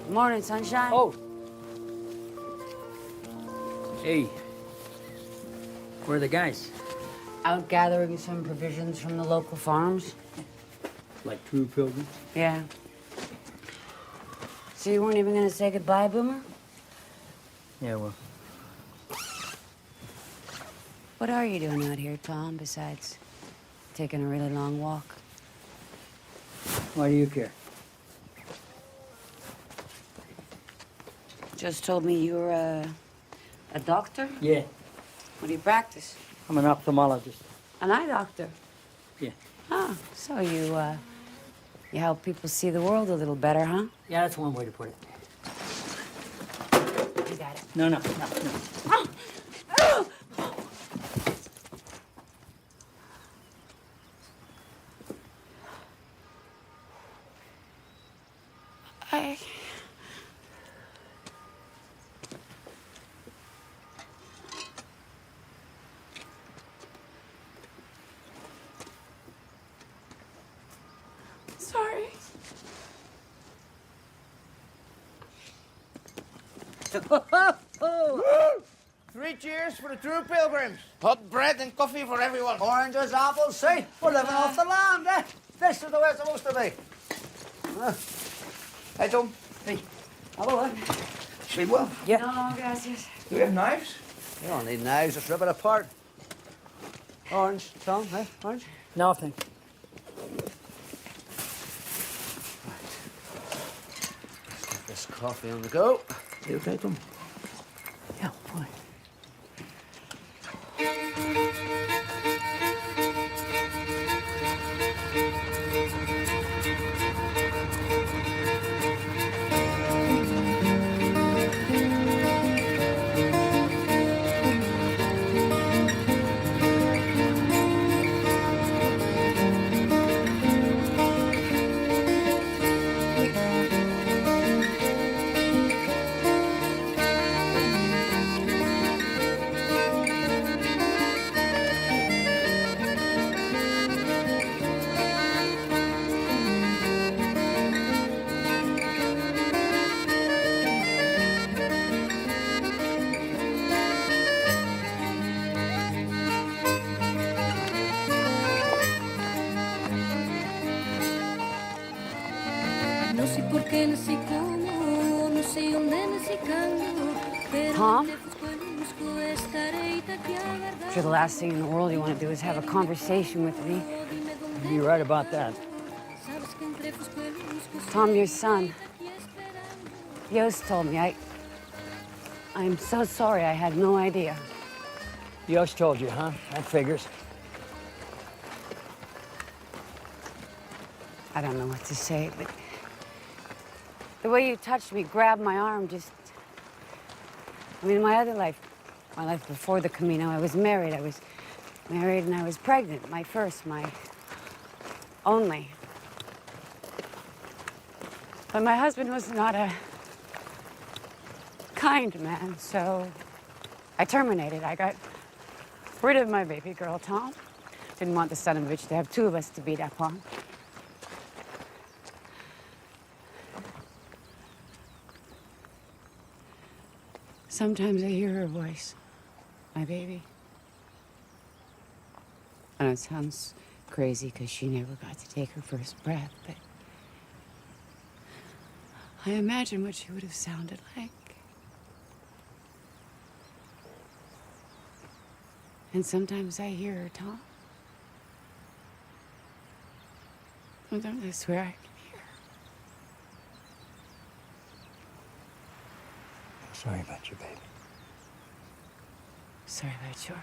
Speaker 10: Morning, sunshine.
Speaker 2: Oh. Hey. Where are the guys?
Speaker 10: Out gathering some provisions from the local farms.
Speaker 2: Like true pilgrims?
Speaker 10: Yeah. So you weren't even gonna say goodbye, Boomer?
Speaker 2: Yeah, well.
Speaker 10: What are you doing out here, Tom, besides taking a really long walk?
Speaker 2: Why do you care?
Speaker 10: Just told me you were a doctor?
Speaker 2: Yeah.
Speaker 10: What do you practice?
Speaker 2: I'm an ophthalmologist.
Speaker 10: An eye doctor?
Speaker 2: Yeah.
Speaker 10: Oh, so you help people see the world a little better, huh?
Speaker 2: Yeah, that's one way to put it.
Speaker 10: You got it.
Speaker 2: No.
Speaker 10: Okay. Sorry.
Speaker 21: 3 cheers for the true pilgrims. Hot bread and coffee for everyone. Oranges, apples, see? We're living off the land, eh? This is the way it's supposed to be. Hey, Tom. Hey. Hello, eh? Sleep well?
Speaker 10: Yeah. No, gracias.
Speaker 21: Do we have knives? You don't need knives, just rip it apart. Orange, Tom, eh? Orange?
Speaker 6: No, thank you.
Speaker 21: Let's get this coffee on the go. You okay, Tom?
Speaker 6: Yeah, fine.
Speaker 15: No sé por qué nací como, no sé dónde nací cando, pero
Speaker 10: Tom?
Speaker 15: te busco el busco estaré aquí a verdad.
Speaker 10: Sure, the last thing in the world you want to do is have a conversation with me.
Speaker 20: You're right about that.
Speaker 10: Tom, your son. Yost told me. I'm so sorry. I had no idea.
Speaker 20: Yost told you, huh? That figures.
Speaker 10: I don't know what to say, but the way you touched me, grabbed my arm, just... I mean, my other life, my life before the Camino, I was married. I was married and I was pregnant. My first, my only. But my husband was not a kind man, so I terminated. I got rid of my baby girl, Tom. Didn't want the son of a bitch to have 2 of us to beat up on. Sometimes I hear her voice, my baby. I know it sounds crazy because she never got to take her first breath, but I imagine what she would have sounded like. And sometimes I hear her talk. Sometimes I swear I can hear her.
Speaker 2: Sorry about your baby.
Speaker 10: Sorry about yours.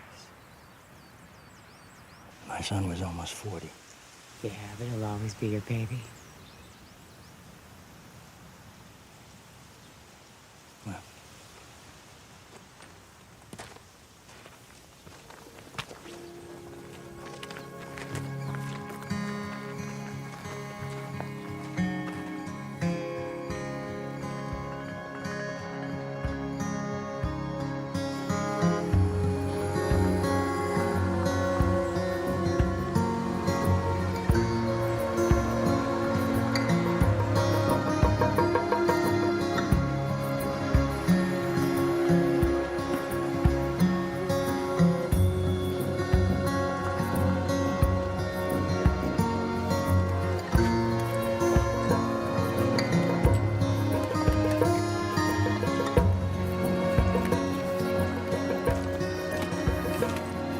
Speaker 2: My son was almost 40.
Speaker 10: Yeah, but he'll always be your baby.
Speaker 2: Well.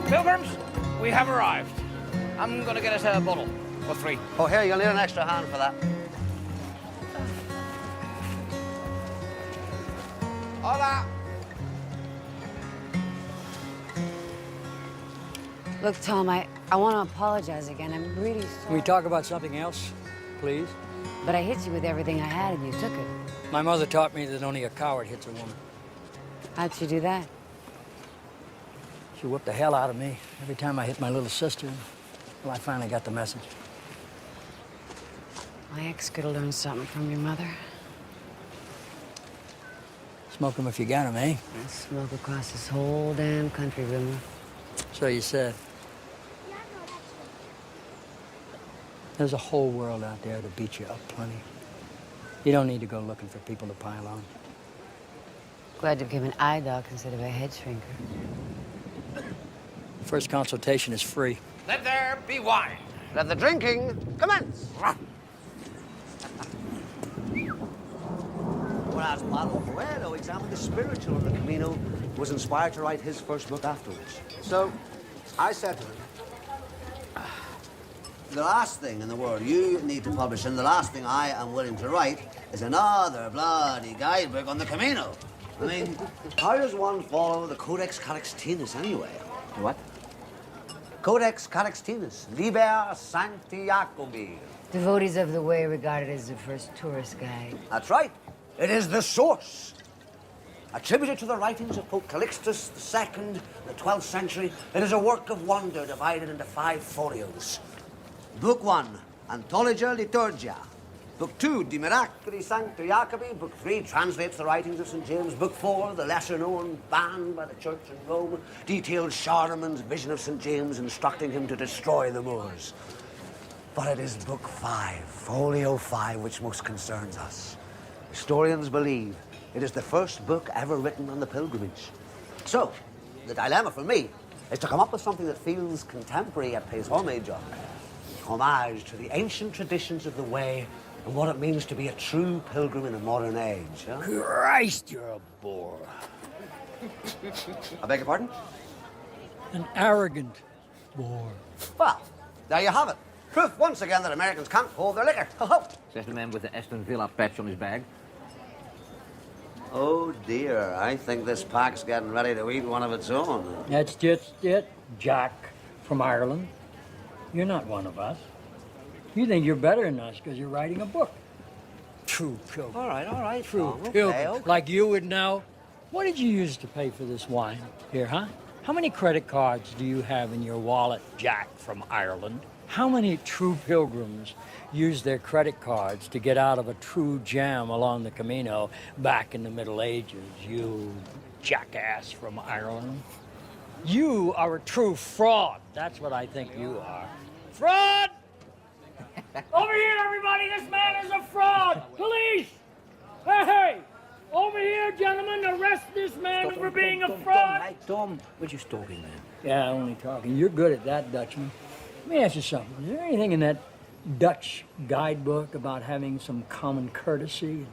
Speaker 11: Pilgrims, we have arrived. I'm gonna get us a bottle for 3.
Speaker 17: Oh, here, you'll need an extra hand for that.
Speaker 11: Hola.
Speaker 10: Look, Tom, I want to apologize again. I'm really sorry.
Speaker 20: Can we talk about something else, please?
Speaker 10: But I hit you with everything I had and you took it.
Speaker 20: My mother taught me that only a coward hits a woman.
Speaker 10: How'd she do that?
Speaker 2: She whooped the hell out of me every time I hit my little sister. Well, I finally got the message.
Speaker 10: My ex could have learned something from your mother.
Speaker 2: Smoke 'em if you got 'em, eh?
Speaker 10: I smoke across this whole damn country, Boomer.
Speaker 2: So you said. There's a whole world out there to beat you up plenty. You don't need to go looking for people to pile on.
Speaker 10: Glad you became an eye doc instead of a head shrinker.
Speaker 2: First consultation is free.
Speaker 17: Let there be wine. Let the drinking commence. Whereas Pablo Coelho examined the spiritual of the Camino, was inspired to write his first book afterwards. So I said to him, the last thing in the world you need to publish, and the last thing I am willing to write, is another bloody guidebook on the Camino. I mean, how does one follow the Codex Calixtinus anyway?
Speaker 5: What?
Speaker 17: Codex Calixtinus, Liber Sancti Jacobi.
Speaker 10: Devotees of the way regarded as the first tourist guide.
Speaker 17: That's right. It is the source. Attributed to the writings of Pope Calixtus II in the 12th century, it is a work of wonder divided into 5 folios. Book 1, Anthologia Liturgia. Book 2, De Miraculi Sancti Jacobi. Book 3 translates the writings of St. James. Book 4, the lesser known, banned by the Church in Rome, details Charlemagne's vision of St. James, instructing him to destroy the Moors. But it is Book 5, Folio 5, which most concerns us. Historians believe it is the first book ever written on the pilgrimage. So, the dilemma for me is to come up with something that feels contemporary yet pays homage to the ancient traditions of the way and what it means to be a true pilgrim in a modern age. Huh?
Speaker 2: Christ, you're a bore.
Speaker 17: I beg your pardon?
Speaker 2: An arrogant bore.
Speaker 17: Well, there you have it. Proof once again that Americans can't hold their liquor.
Speaker 5: Says the man with the Aston Villa patch on his bag.
Speaker 17: Oh dear, I think this pack's getting ready to eat one of its own.
Speaker 2: That's just it, Jack from Ireland. You're not one of us. You think you're better than us because you're writing a book. True pilgrim.
Speaker 17: All right.
Speaker 2: True
Speaker 17: Okay,
Speaker 2: pilgrim.
Speaker 17: okay.
Speaker 2: Like you would know. What did you use to pay for this wine here, huh? How many credit cards do you have in your wallet, Jack from Ireland? How many true pilgrims use their credit cards to get out of a true jam along the Camino back in the Middle Ages, you jackass from Ireland? You are a true fraud. That's what I think you are. Fraud! Over here, everybody! This man is a fraud! Police! Hey! Over here, gentlemen! Arrest this man for being a fraud!
Speaker 5: Hey, Tom, we're just talking, man.
Speaker 2: Yeah, only talking. You're good at that, Dutchman. Let me ask you something. Is there anything in that Dutch guidebook about having some common courtesy,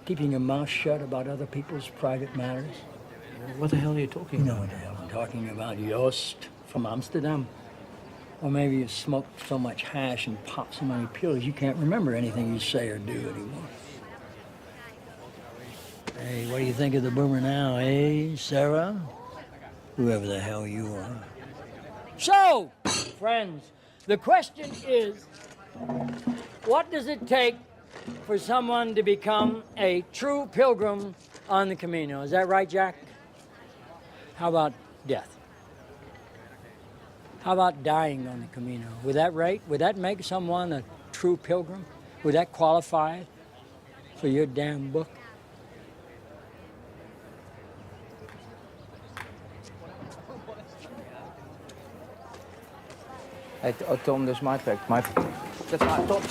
Speaker 2: keeping your mouth shut about other people's private matters?
Speaker 5: What the hell are you talking about?
Speaker 2: You know what the hell I'm talking about. Joost from Amsterdam. Or maybe you smoked so much hash and popped so many pills you can't remember anything you say or do anymore. Hey, what do you think of the boomer now, eh, Sarah? Whoever the hell you are. So, friends, the question is, what does it take for someone to become a true pilgrim on the Camino? Is that right, Jack? How about death? How about dying on the Camino? Would that make someone a true pilgrim? Would that qualify for your damn book?
Speaker 11: Hey, Tom, that's my pack. That's my Tom.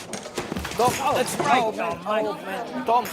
Speaker 11: Tom, that's right. Tom,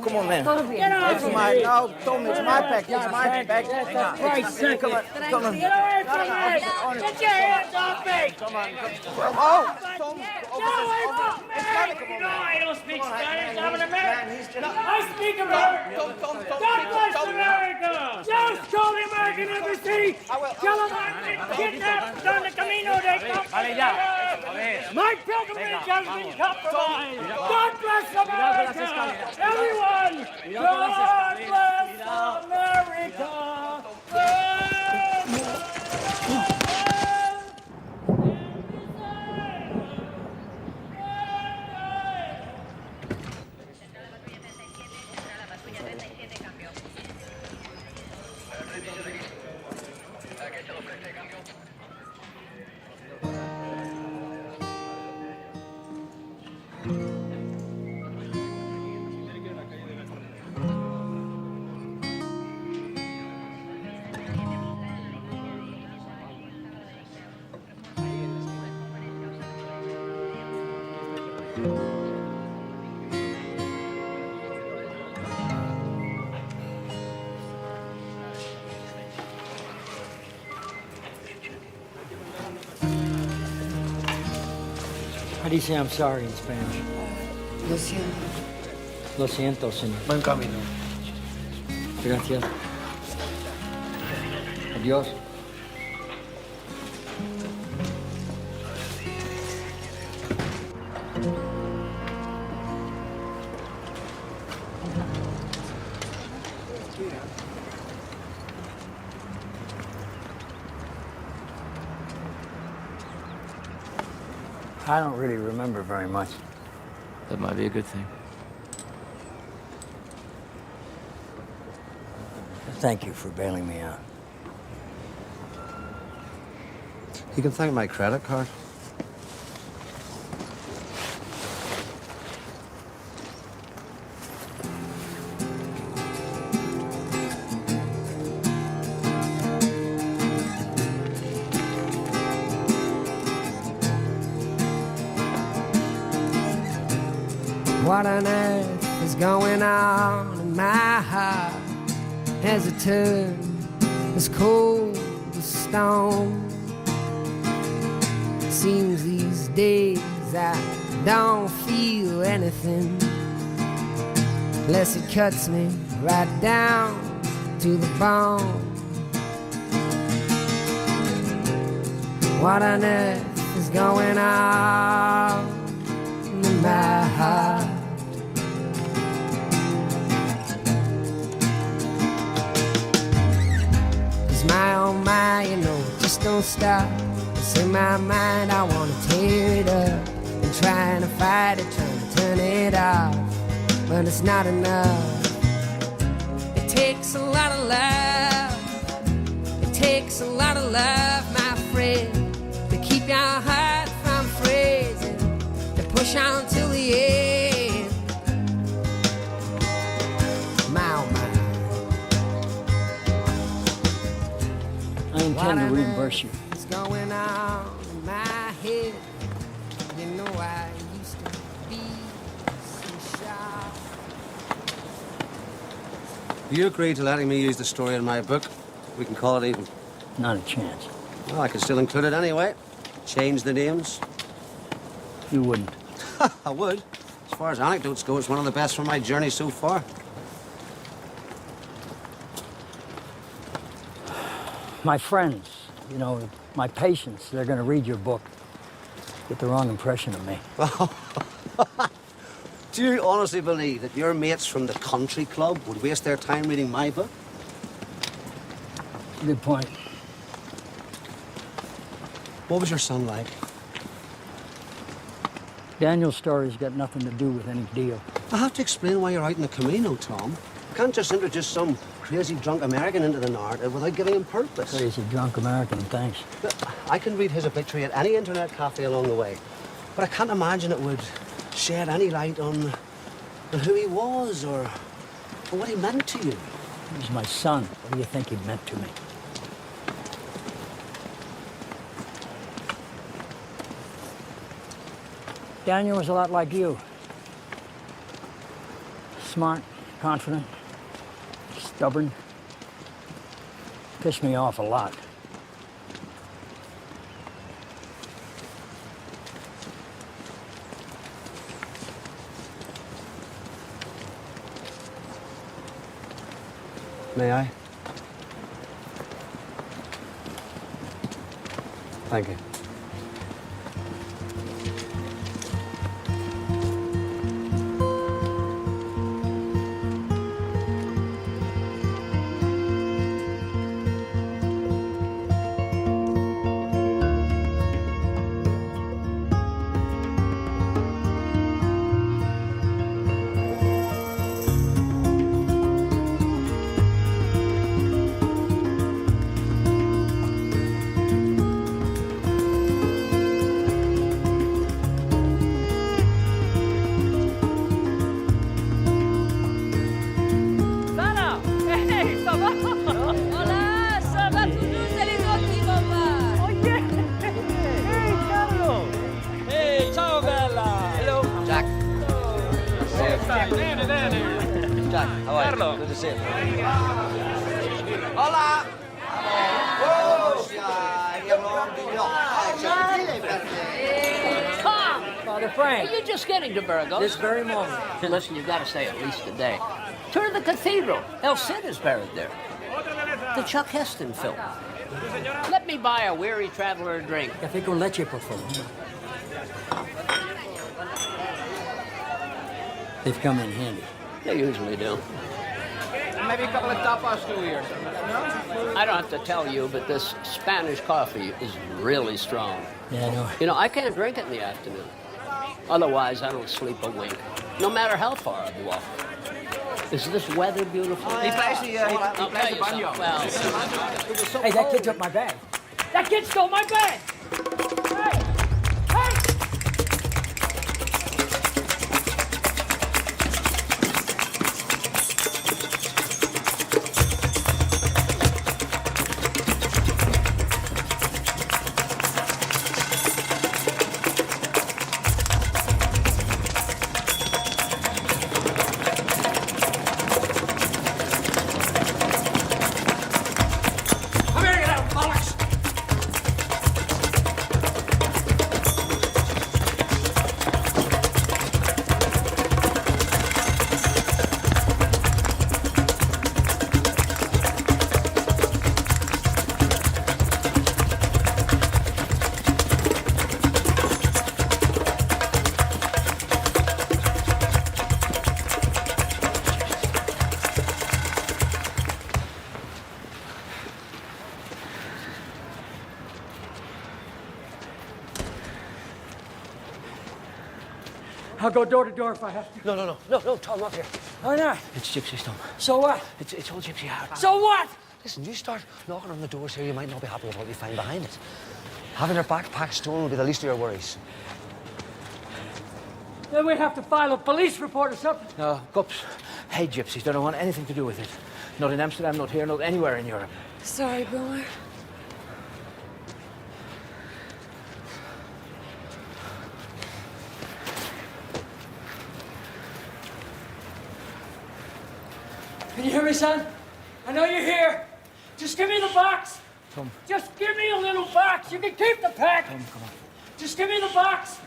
Speaker 11: come on, man.
Speaker 2: Get out
Speaker 11: It's
Speaker 2: of
Speaker 11: my,
Speaker 2: here.
Speaker 11: no, Tom, it's my pack. It's my pack.
Speaker 2: That's right, second.
Speaker 11: Come on.
Speaker 2: Get away from me! Get your hands off me!
Speaker 11: Come on.
Speaker 2: Oh,
Speaker 11: Tom.
Speaker 2: Get away from me! No, I don't speak Spanish. I'm an American. I speak American. God bless America! Just call the American embassy. Tell them I've been kidnapped on the Camino de Compostela. My pilgrimage has been compromised. God bless America! Everyone! God bless America! How do you say I'm sorry in Spanish?
Speaker 10: Lo siento.
Speaker 2: Lo siento, señor.
Speaker 21: Buen camino.
Speaker 2: Gracias. Adiós. I don't really remember very much.
Speaker 11: That might be a good thing.
Speaker 2: Thank you for bailing me out.
Speaker 17: You can thank my credit card.
Speaker 7: What on earth is going on in my heart? Has it turned as cold as stone? Seems these days I don't feel anything, unless it cuts me right down to the bone. What on earth is going on in my heart? My oh my, you know, just don't stop. It's in my mind, I wanna tear it up. Been trying to fight it, trying to turn it off, but it's not enough. It takes a lot of love. It takes a lot of love, my friend, to keep your heart from freezing, to push on till the end. My oh my.
Speaker 2: I intend to reimburse you.
Speaker 7: What's going on in my head? You know I used to be so sharp.
Speaker 17: You agreed to letting me use the story in my book. We can call it even.
Speaker 2: Not a chance.
Speaker 17: Well, I can still include it anyway. Change the names.
Speaker 2: You wouldn't.
Speaker 17: I would. As far as anecdotes go, it's one of the best from my journey so far.
Speaker 2: My friends, you know, my patients, they're going to read your book, get the wrong impression of me.
Speaker 17: Do you honestly believe that your mates from the country club would waste their time reading my book?
Speaker 2: Good point.
Speaker 17: What was your son like?
Speaker 2: Daniel's story's got nothing to do with any deal.
Speaker 17: I have to explain why you're out in the Camino, Tom. You can't just introduce some crazy drunk American into the narrative without giving him purpose.
Speaker 2: Crazy drunk American, thanks.
Speaker 17: I can read his obituary at any internet cafe along the way, but I can't imagine it would shed any light on who he was or what he meant to you.
Speaker 2: He was my son. What do you think he meant to me? Daniel was a lot like you. Smart, confident, stubborn. Pissed me off a lot.
Speaker 17: May I? Thank you. Jack, how are you? Good to see you. Hola!
Speaker 20: Tom! Father Frank. Are you just getting to Burgos? This very moment. Listen, you've got to stay at least a day. Tour the cathedral. El Cid is buried there. The Chuck Heston film. Let me buy a weary traveler a drink.
Speaker 2: Café con leche, por favor. They've come in handy.
Speaker 20: They usually do.
Speaker 11: Maybe a couple of tapas too here. No?
Speaker 20: I don't have to tell you, but this Spanish coffee is really strong.
Speaker 2: Yeah, I know.
Speaker 20: You know, I can't drink it in the afternoon. Otherwise, I don't sleep a wink, no matter how far I've walked. Is this weather beautiful?
Speaker 11: He plays the banjo.
Speaker 20: Well,
Speaker 2: Hey, that kid took my bag.
Speaker 13: That kid stole my bag! I'll go door to door if I have to.
Speaker 21: No, Tom, not here.
Speaker 13: Why not?
Speaker 21: It's gypsies, Tom.
Speaker 13: So what?
Speaker 21: It's all gypsy art.
Speaker 13: So what?
Speaker 21: Listen, you start knocking on the doors here, you might not be happy with what you find behind it. Having their backpacks stolen will be the least of your worries.
Speaker 13: Then we'd have to file a police report or something.
Speaker 11: No, Gups hate gypsies. They don't want anything to do with it. Not in Amsterdam, not here, not anywhere in Europe.
Speaker 10: Sorry, Boomer.
Speaker 13: Can you hear me, son? I know you're here. Just give me the box.
Speaker 11: Tom.
Speaker 13: Just give me a little box. You can keep the pack.
Speaker 11: Tom, come on.
Speaker 13: Just give me the box.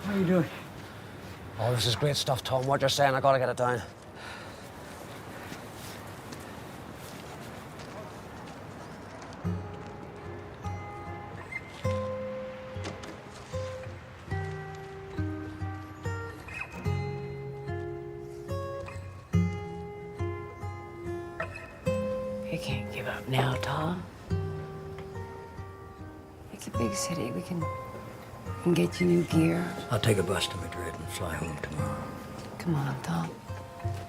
Speaker 11: How are you doing?
Speaker 21: Oh, this is great stuff, Tom. What you're saying, I gotta get it down.
Speaker 10: You can't give up now, Tom. It's a big city. We can get you new gear.
Speaker 2: I'll take a bus to Madrid and fly home tomorrow.
Speaker 10: Come on, Tom.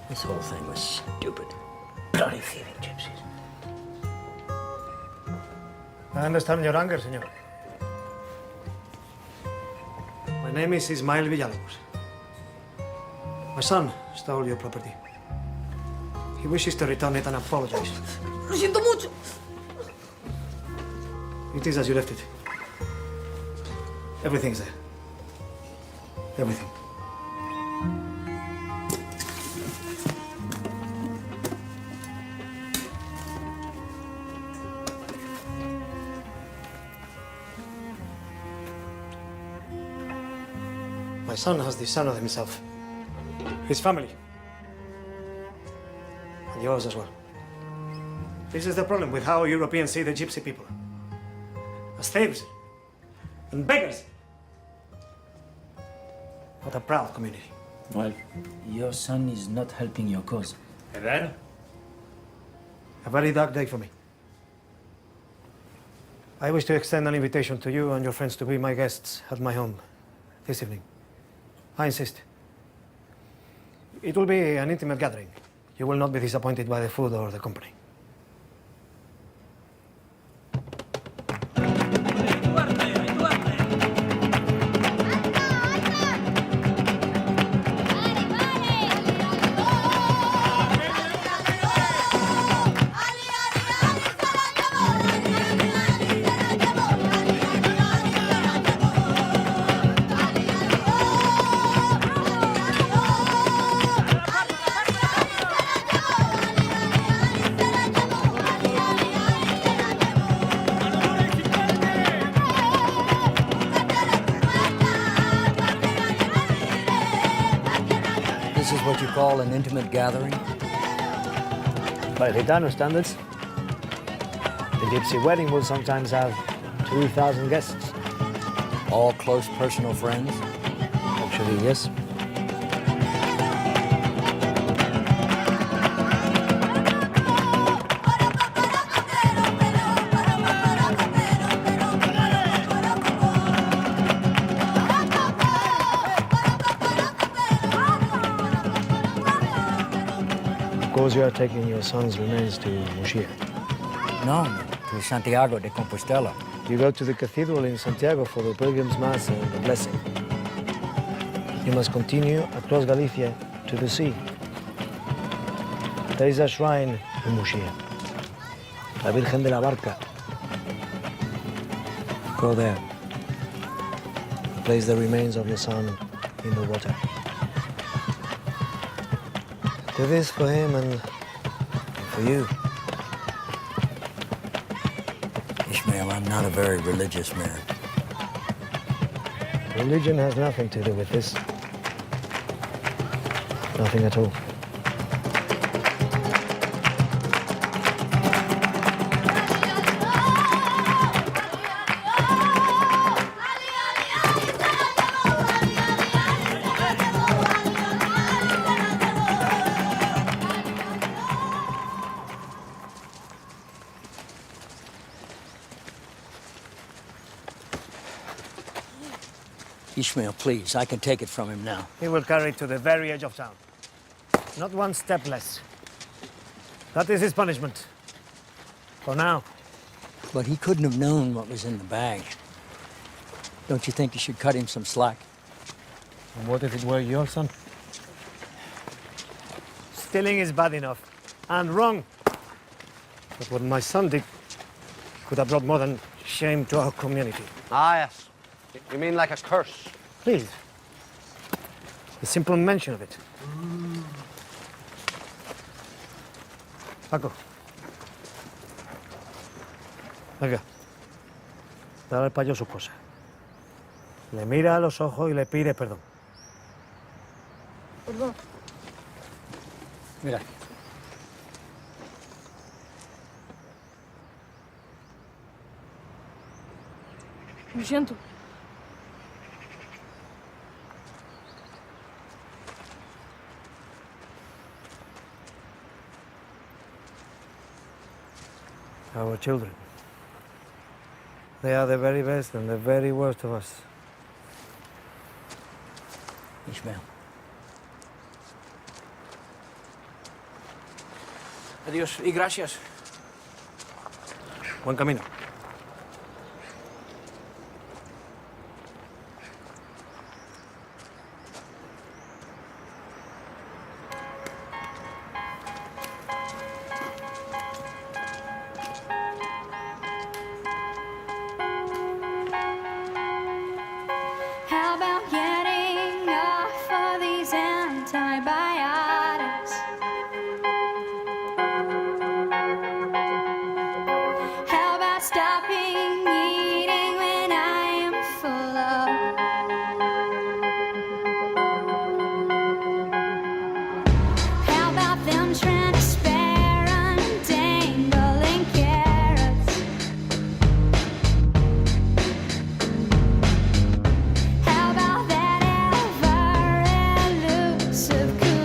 Speaker 2: This whole thing was stupid.
Speaker 21: Bloody thieving gypsies.
Speaker 1: I understand your anger, senor. My name is Ismael Villalobos. My son stole your property. He wishes to return it and apologize.
Speaker 6: Lo siento mucho.
Speaker 1: It is as you left it. Everything's there. Everything. My son has dishonored himself. His family. And yours as well. This is the problem with how Europeans see the gypsy people. As thieves and beggars. What a proud community.
Speaker 8: Well, your son is not helping your cause.
Speaker 1: A very dark day for me. I wish to extend an invitation to you and your friends to be my guests at my home this evening. I insist. It will be an intimate gathering. You will not be disappointed by the food or the company.
Speaker 2: This is what you call an intimate gathering?
Speaker 1: By Gitano standards, the gypsy wedding will sometimes have 2,000 guests.
Speaker 2: All close personal friends?
Speaker 1: Actually, yes. Of course, you are taking your son's remains to Muxía.
Speaker 2: No, to Santiago de Compostela.
Speaker 1: You go to the cathedral in Santiago for the pilgrim's mass and the blessing. You must continue across Galicia to the sea. There is a shrine in Muxía, La Virgen de la Barca. Go there. Place the remains of your son in the water. Do this for him and for you.
Speaker 2: Ishmael, I'm not a very religious man.
Speaker 1: Religion has nothing to do with this. Nothing at all.
Speaker 2: Ishmael, please, I can take it from him now.
Speaker 1: He will carry it to the very edge of town. Not one step less. That is his punishment. For now.
Speaker 2: But he couldn't have known what was in the bag. Don't you think you should cut him some slack?
Speaker 1: And what if it were your son? Stealing is bad enough. And wrong. But what my son did could have brought more than shame to our community.
Speaker 17: Ah, yes. You mean like a curse?
Speaker 1: Please. The simple mention of it. Paco. Venga. Dale al payo su cosa. Le mira a los ojos y le pide perdón.
Speaker 14: Perdón.
Speaker 2: Mira.
Speaker 14: Lo siento.
Speaker 1: Our children. They are the very best and the very worst of us.
Speaker 2: Ishmael.
Speaker 11: Adiós y gracias.
Speaker 1: Buen camino.
Speaker 15: How about getting off of these antibiotics? How about stopping eating when I am full of? How about them trying to spare undangling carrots? How about that ever elusive cool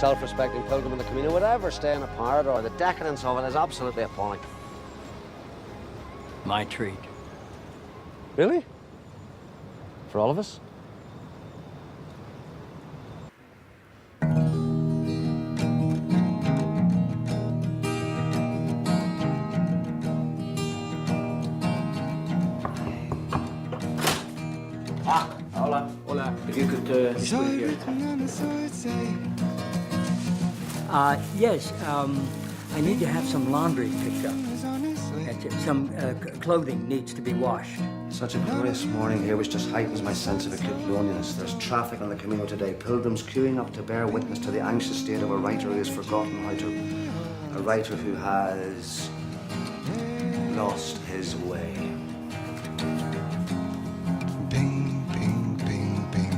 Speaker 17: self-respecting pilgrim in the Camino would ever stay in a corridor. The decadence of it is absolutely appalling.
Speaker 2: My treat.
Speaker 17: Really? For all of us?
Speaker 11: Hola. Hola. If you could put it here.
Speaker 2: Yes, I need to have some laundry picked up. Some clothing needs to be washed.
Speaker 17: Such a glorious morning here which just heightens my sense of acute loneliness. There's traffic on the Camino today, pilgrims queuing up to bear witness to the anxious state of a writer who has forgotten how to... a writer who has... lost his way.
Speaker 9: Bing, bing, bing, bing.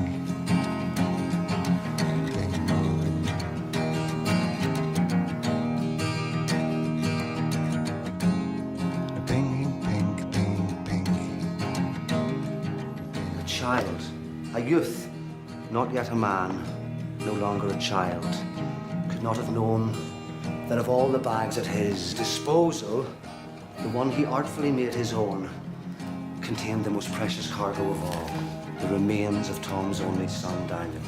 Speaker 17: Child, a youth, not yet a man, no longer a child, could not have known that of all the bags at his disposal, the one he artfully made his own contained the most precious cargo of all, the remains of Tom's only son, Daniel.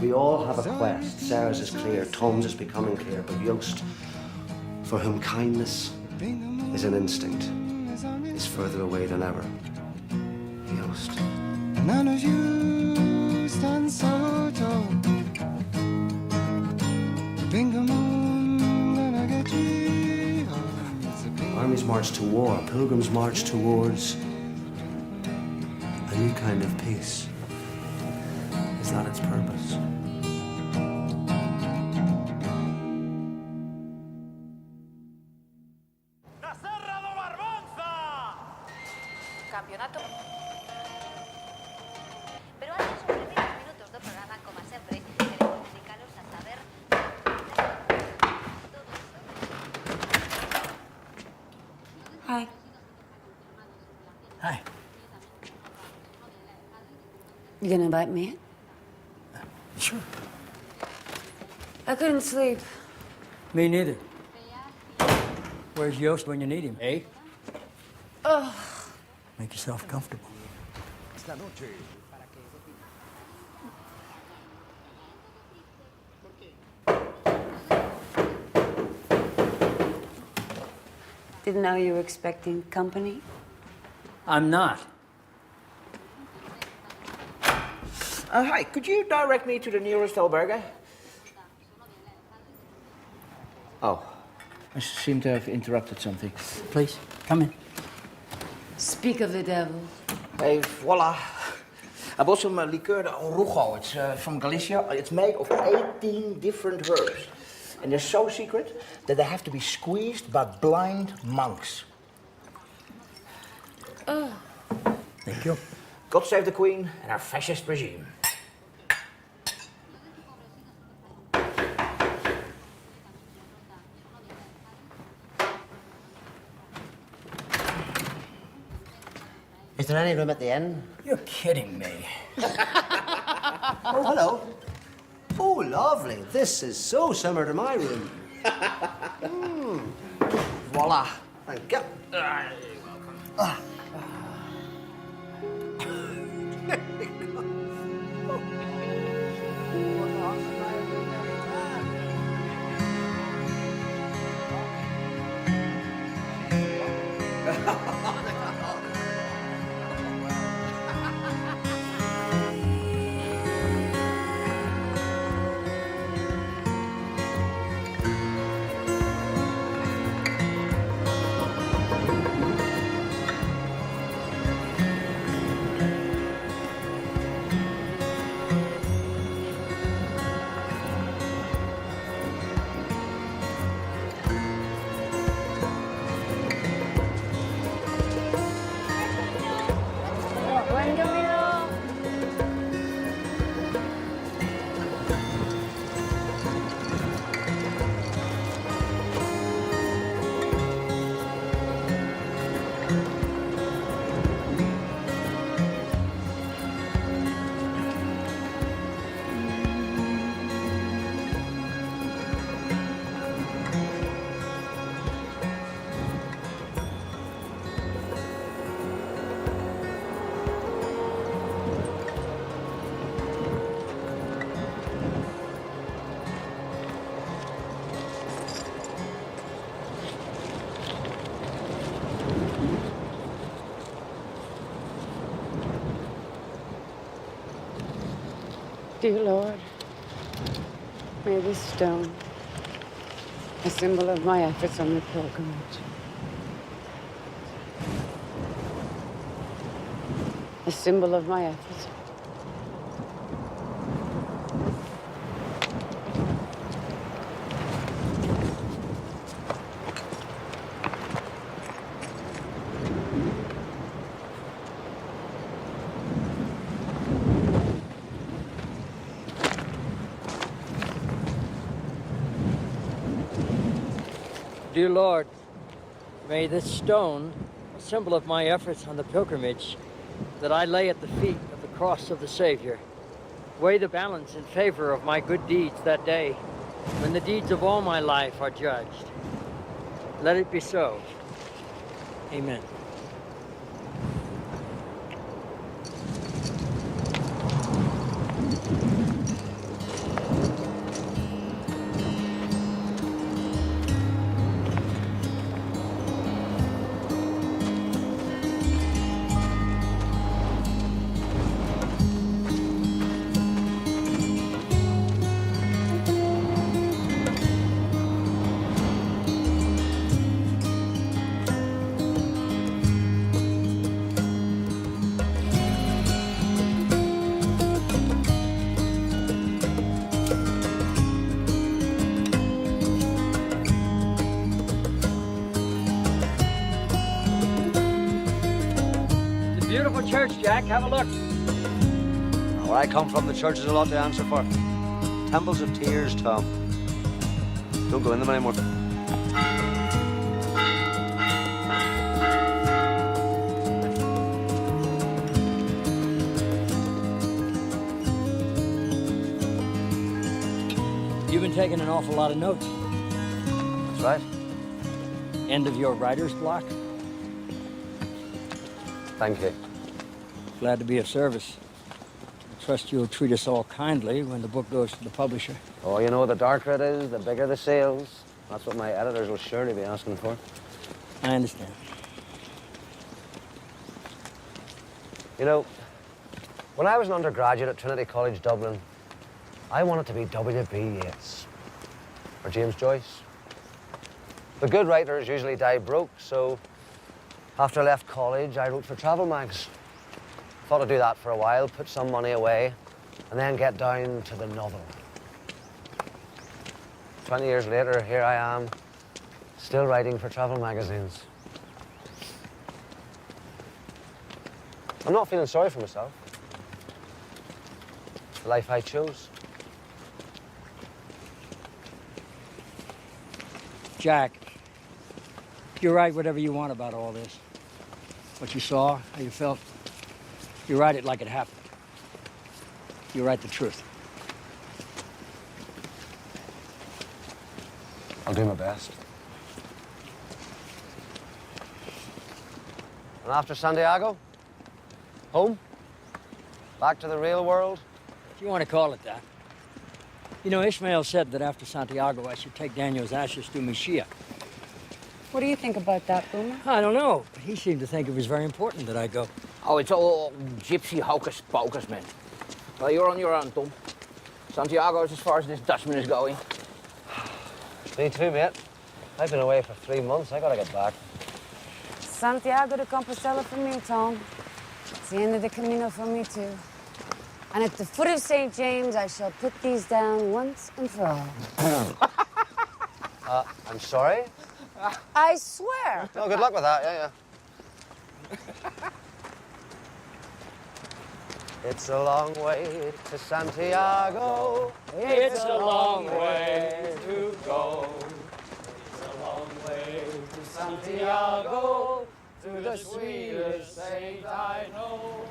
Speaker 17: We all have a quest. Sarah's is clear, Tom's is becoming clear, but Yost, for whom kindness is an instinct, is further away than ever. Yost.
Speaker 9: None of you stand so tall. Bingamoon, gonna get you.
Speaker 17: Armies march to war, pilgrims march towards a new kind of peace. Is that its purpose?
Speaker 22: Campeonato. Pero antes os breve 10 minutos do programa, como sempre, queremos dedicaros a saber
Speaker 10: Hi.
Speaker 2: Hi.
Speaker 10: You gonna invite me in?
Speaker 2: Sure.
Speaker 10: I couldn't sleep.
Speaker 2: Me neither. Where's Yost when you need him, eh?
Speaker 10: Oh.
Speaker 2: Make yourself comfortable.
Speaker 10: Didn't know you were expecting company.
Speaker 2: I'm not.
Speaker 11: Hi, could you direct me to the nearest albergue? Oh, I seem to have interrupted something.
Speaker 2: Please, come in.
Speaker 10: Speak of the devil.
Speaker 11: Hey, voila. I bought some liqueur de orujo. It's from Galicia. It's made of 18 different herbs. And they're so secret that they have to be squeezed by blind monks.
Speaker 10: Oh.
Speaker 2: Thank you.
Speaker 11: God save the Queen and our fascist regime.
Speaker 17: Is there any room at the inn?
Speaker 2: You're kidding me.
Speaker 17: Oh, hello. Oh, lovely. This is so similar to my room. Voila. Thank you. You're welcome.
Speaker 10: Dear Lord, may this stone, a symbol of my efforts on the pilgrimage, a symbol of my efforts.
Speaker 13: Dear Lord, may this stone, a symbol of my efforts on the pilgrimage that I lay at the feet of the cross of the Savior, weigh the balance in favor of my good deeds that day, when the deeds of all my life are judged. Let it be so. Amen. Beautiful church, Jack. Have a look.
Speaker 17: Where I come from, the church is a lot to answer for. Temples of tears, Tom. Don't go in them anymore.
Speaker 13: You've been taking an awful lot of notes.
Speaker 17: That's right.
Speaker 13: End of your writer's block?
Speaker 17: Thank you.
Speaker 13: Glad to be of service. I trust you'll treat us all kindly when the book goes to the publisher.
Speaker 17: Oh, you know, the darker it is, the bigger the sales. That's what my editors will surely be asking for.
Speaker 13: I understand.
Speaker 17: You know, when I was an undergraduate at Trinity College, Dublin, I wanted to be W.B. Yeats or James Joyce. The good writers usually die broke, so after I left college, I wrote for travel mags. Thought I'd do that for a while, put some money away, and then get down to the novel. 20 years later, here I am, still writing for travel magazines. I'm not feeling sorry for myself. It's the life I chose.
Speaker 13: Jack, you write whatever you want about all this. What you saw, how you felt, you write it like it happened. You write the truth.
Speaker 17: I'll do my best. And after Santiago, home? Back to the real world?
Speaker 13: If you want to call it that. You know, Ishmael said that after Santiago, I should take Daniel's ashes to Mishia.
Speaker 10: What do you think about that, Boomer?
Speaker 13: I don't know, but he seemed to think it was very important that I go.
Speaker 11: Oh, it's all gypsy hocus pocus, man. Well, you're on your own, Tom. Santiago's as far as this Dutchman is going.
Speaker 17: Me too, mate. I've been away for 3 months. I gotta get back.
Speaker 10: Santiago de Compostela for me, Tom. It's the end of the Camino for me, too. And at the foot of St. James, I shall put these down once and for all.
Speaker 17: I'm sorry?
Speaker 10: I swear.
Speaker 17: Oh, good luck with that, yeah. It's a long way to Santiago.
Speaker 13: It's a long way to go. It's a long way to Santiago, to the sweetest saint I know.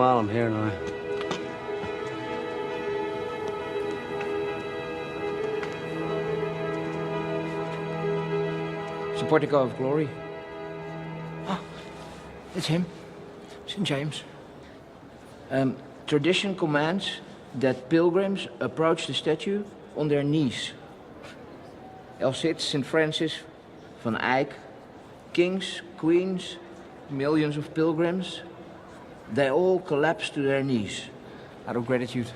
Speaker 17: while I'm here now.
Speaker 11: It's the Portico of Glory. Ah, it's him. St. James. Tradition commands that pilgrims approach the statue on their knees. Else it's St. Francis, Van Eyck, kings, queens, millions of pilgrims, they all collapse to their knees out of gratitude.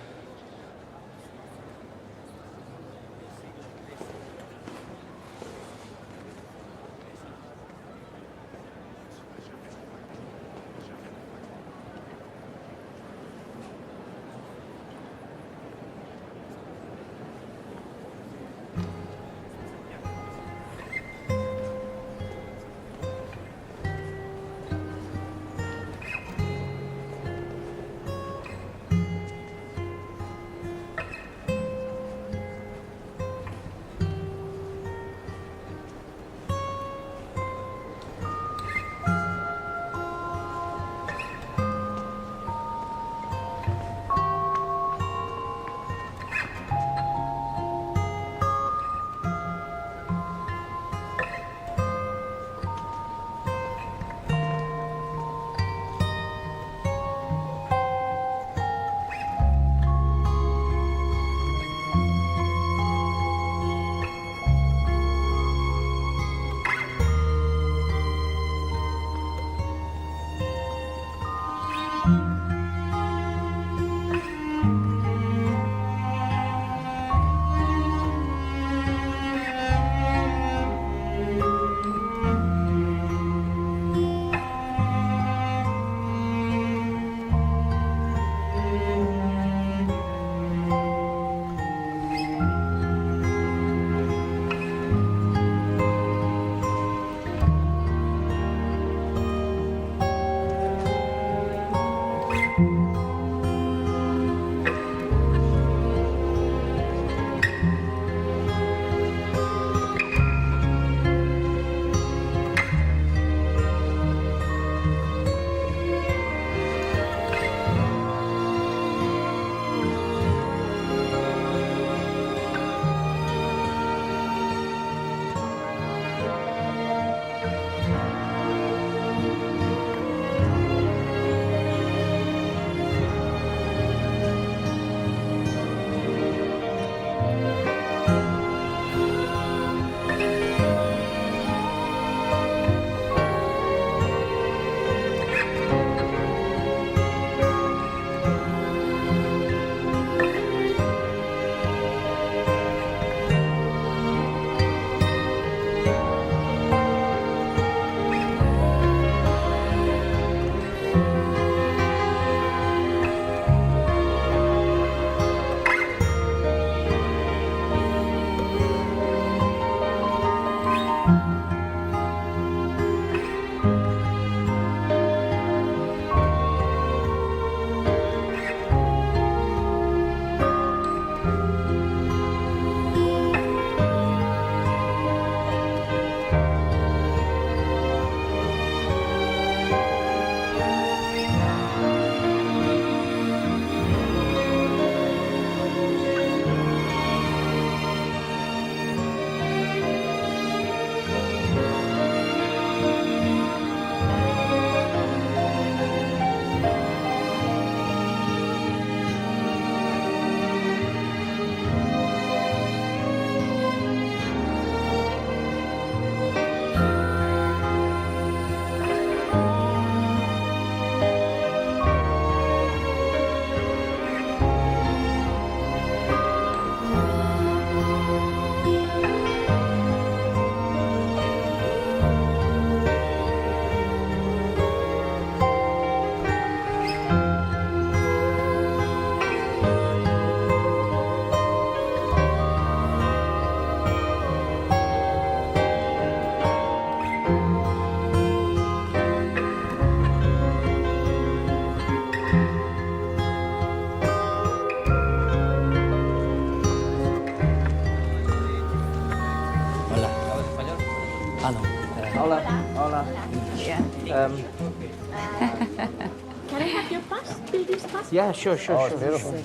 Speaker 4: Can I have your pass?
Speaker 22: fill this passport?
Speaker 11: Yeah, sure.
Speaker 17: Oh, it's beautiful.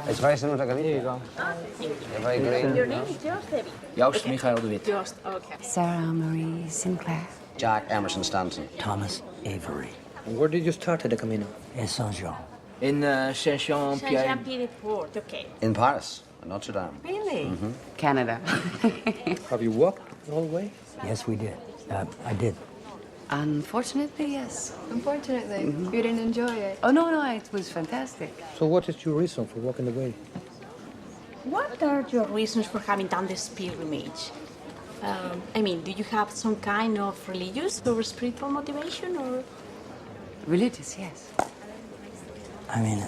Speaker 17: It's very similar to Galicia.
Speaker 11: Here you go.
Speaker 17: They're very green.
Speaker 22: Your name is Joost, Debbie?
Speaker 11: Joost Michael de Wit.
Speaker 22: Joost, okay.
Speaker 10: Sarah Marie Sinclair.
Speaker 17: Jack Emerson Stanton.
Speaker 2: Thomas Avery.
Speaker 11: Where did you start at the Camino?
Speaker 2: In Saint-Jean.
Speaker 11: In Saint-Jean-Pierre.
Speaker 22: Saint-Jean-Pied-de-Port, okay.
Speaker 17: In Paris, in Notre Dame.
Speaker 22: Really?
Speaker 10: Canada.
Speaker 11: Have you walked all the way?
Speaker 2: Yes, we did. I did.
Speaker 10: Unfortunately, yes.
Speaker 14: Unfortunately, you didn't enjoy it.
Speaker 10: Oh, no, it was fantastic.
Speaker 11: So what is your reason for walking the way?
Speaker 22: What are your reasons for having done this pilgrimage? I mean, do you have some kind of religious or spiritual motivation, or?
Speaker 10: Religious, yes.
Speaker 2: I mean,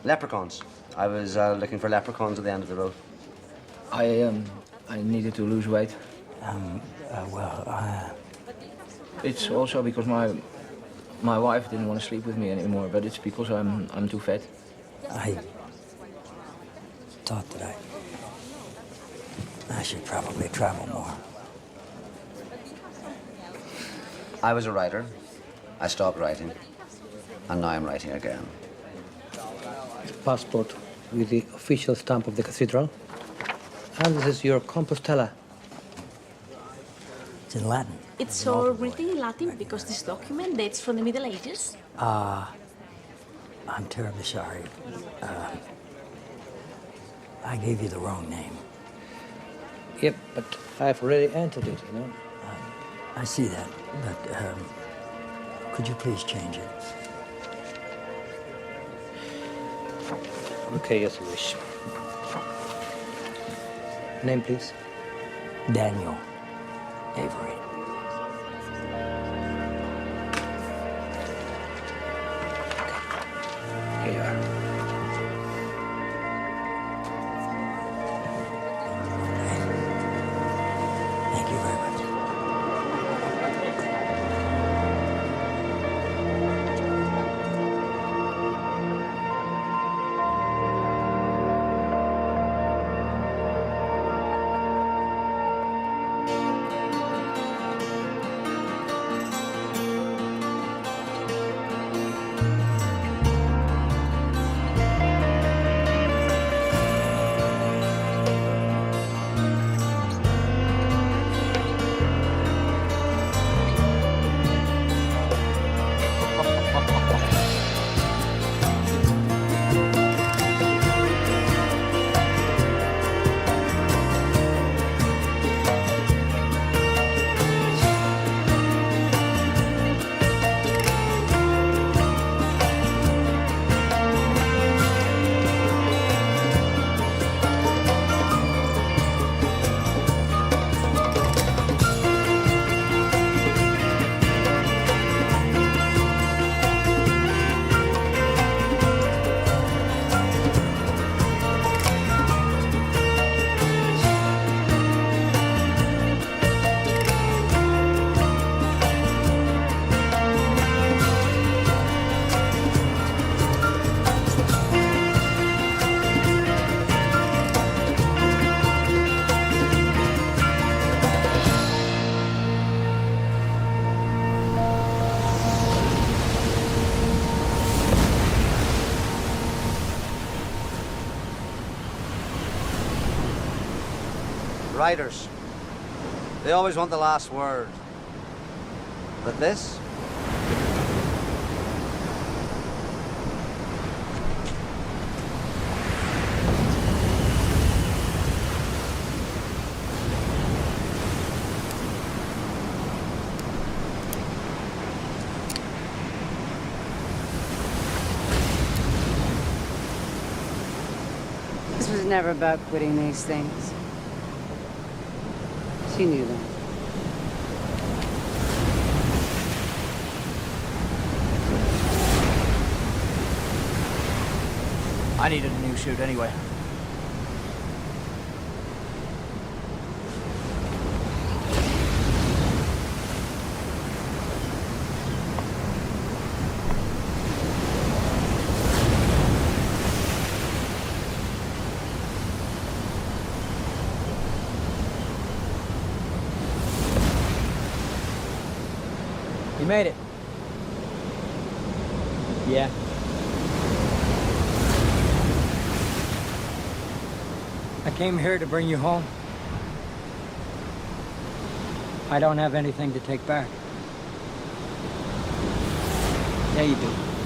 Speaker 17: Leprechauns. I was looking for leprechauns at the end of the road.
Speaker 11: I needed to lose weight. It's also because my wife didn't want to sleep with me anymore, but it's because I'm too fat.
Speaker 2: I thought that I should probably travel more.
Speaker 17: I was a writer. I stopped writing. And now I'm writing again.
Speaker 11: Passport with the official stamp of the cathedral. And this is your Compostela.
Speaker 2: It's in Latin.
Speaker 22: It's all written in Latin because this document dates from the Middle Ages.
Speaker 2: I'm terribly sorry. I gave you the wrong name.
Speaker 11: Yep, but I've already entered it, you know.
Speaker 2: I see that, but could you please change it?
Speaker 11: Okay, as you wish. Name, please.
Speaker 2: Daniel Avery.
Speaker 11: Here you are.
Speaker 2: Thank you very much.
Speaker 17: Writers. They always want the last word. But this?
Speaker 10: This was never about quitting these things. She knew that.
Speaker 11: I needed a new suit anyway. You made it.
Speaker 13: Yeah. I came here to bring you home. I don't have anything to take back.
Speaker 2: Yeah, you do.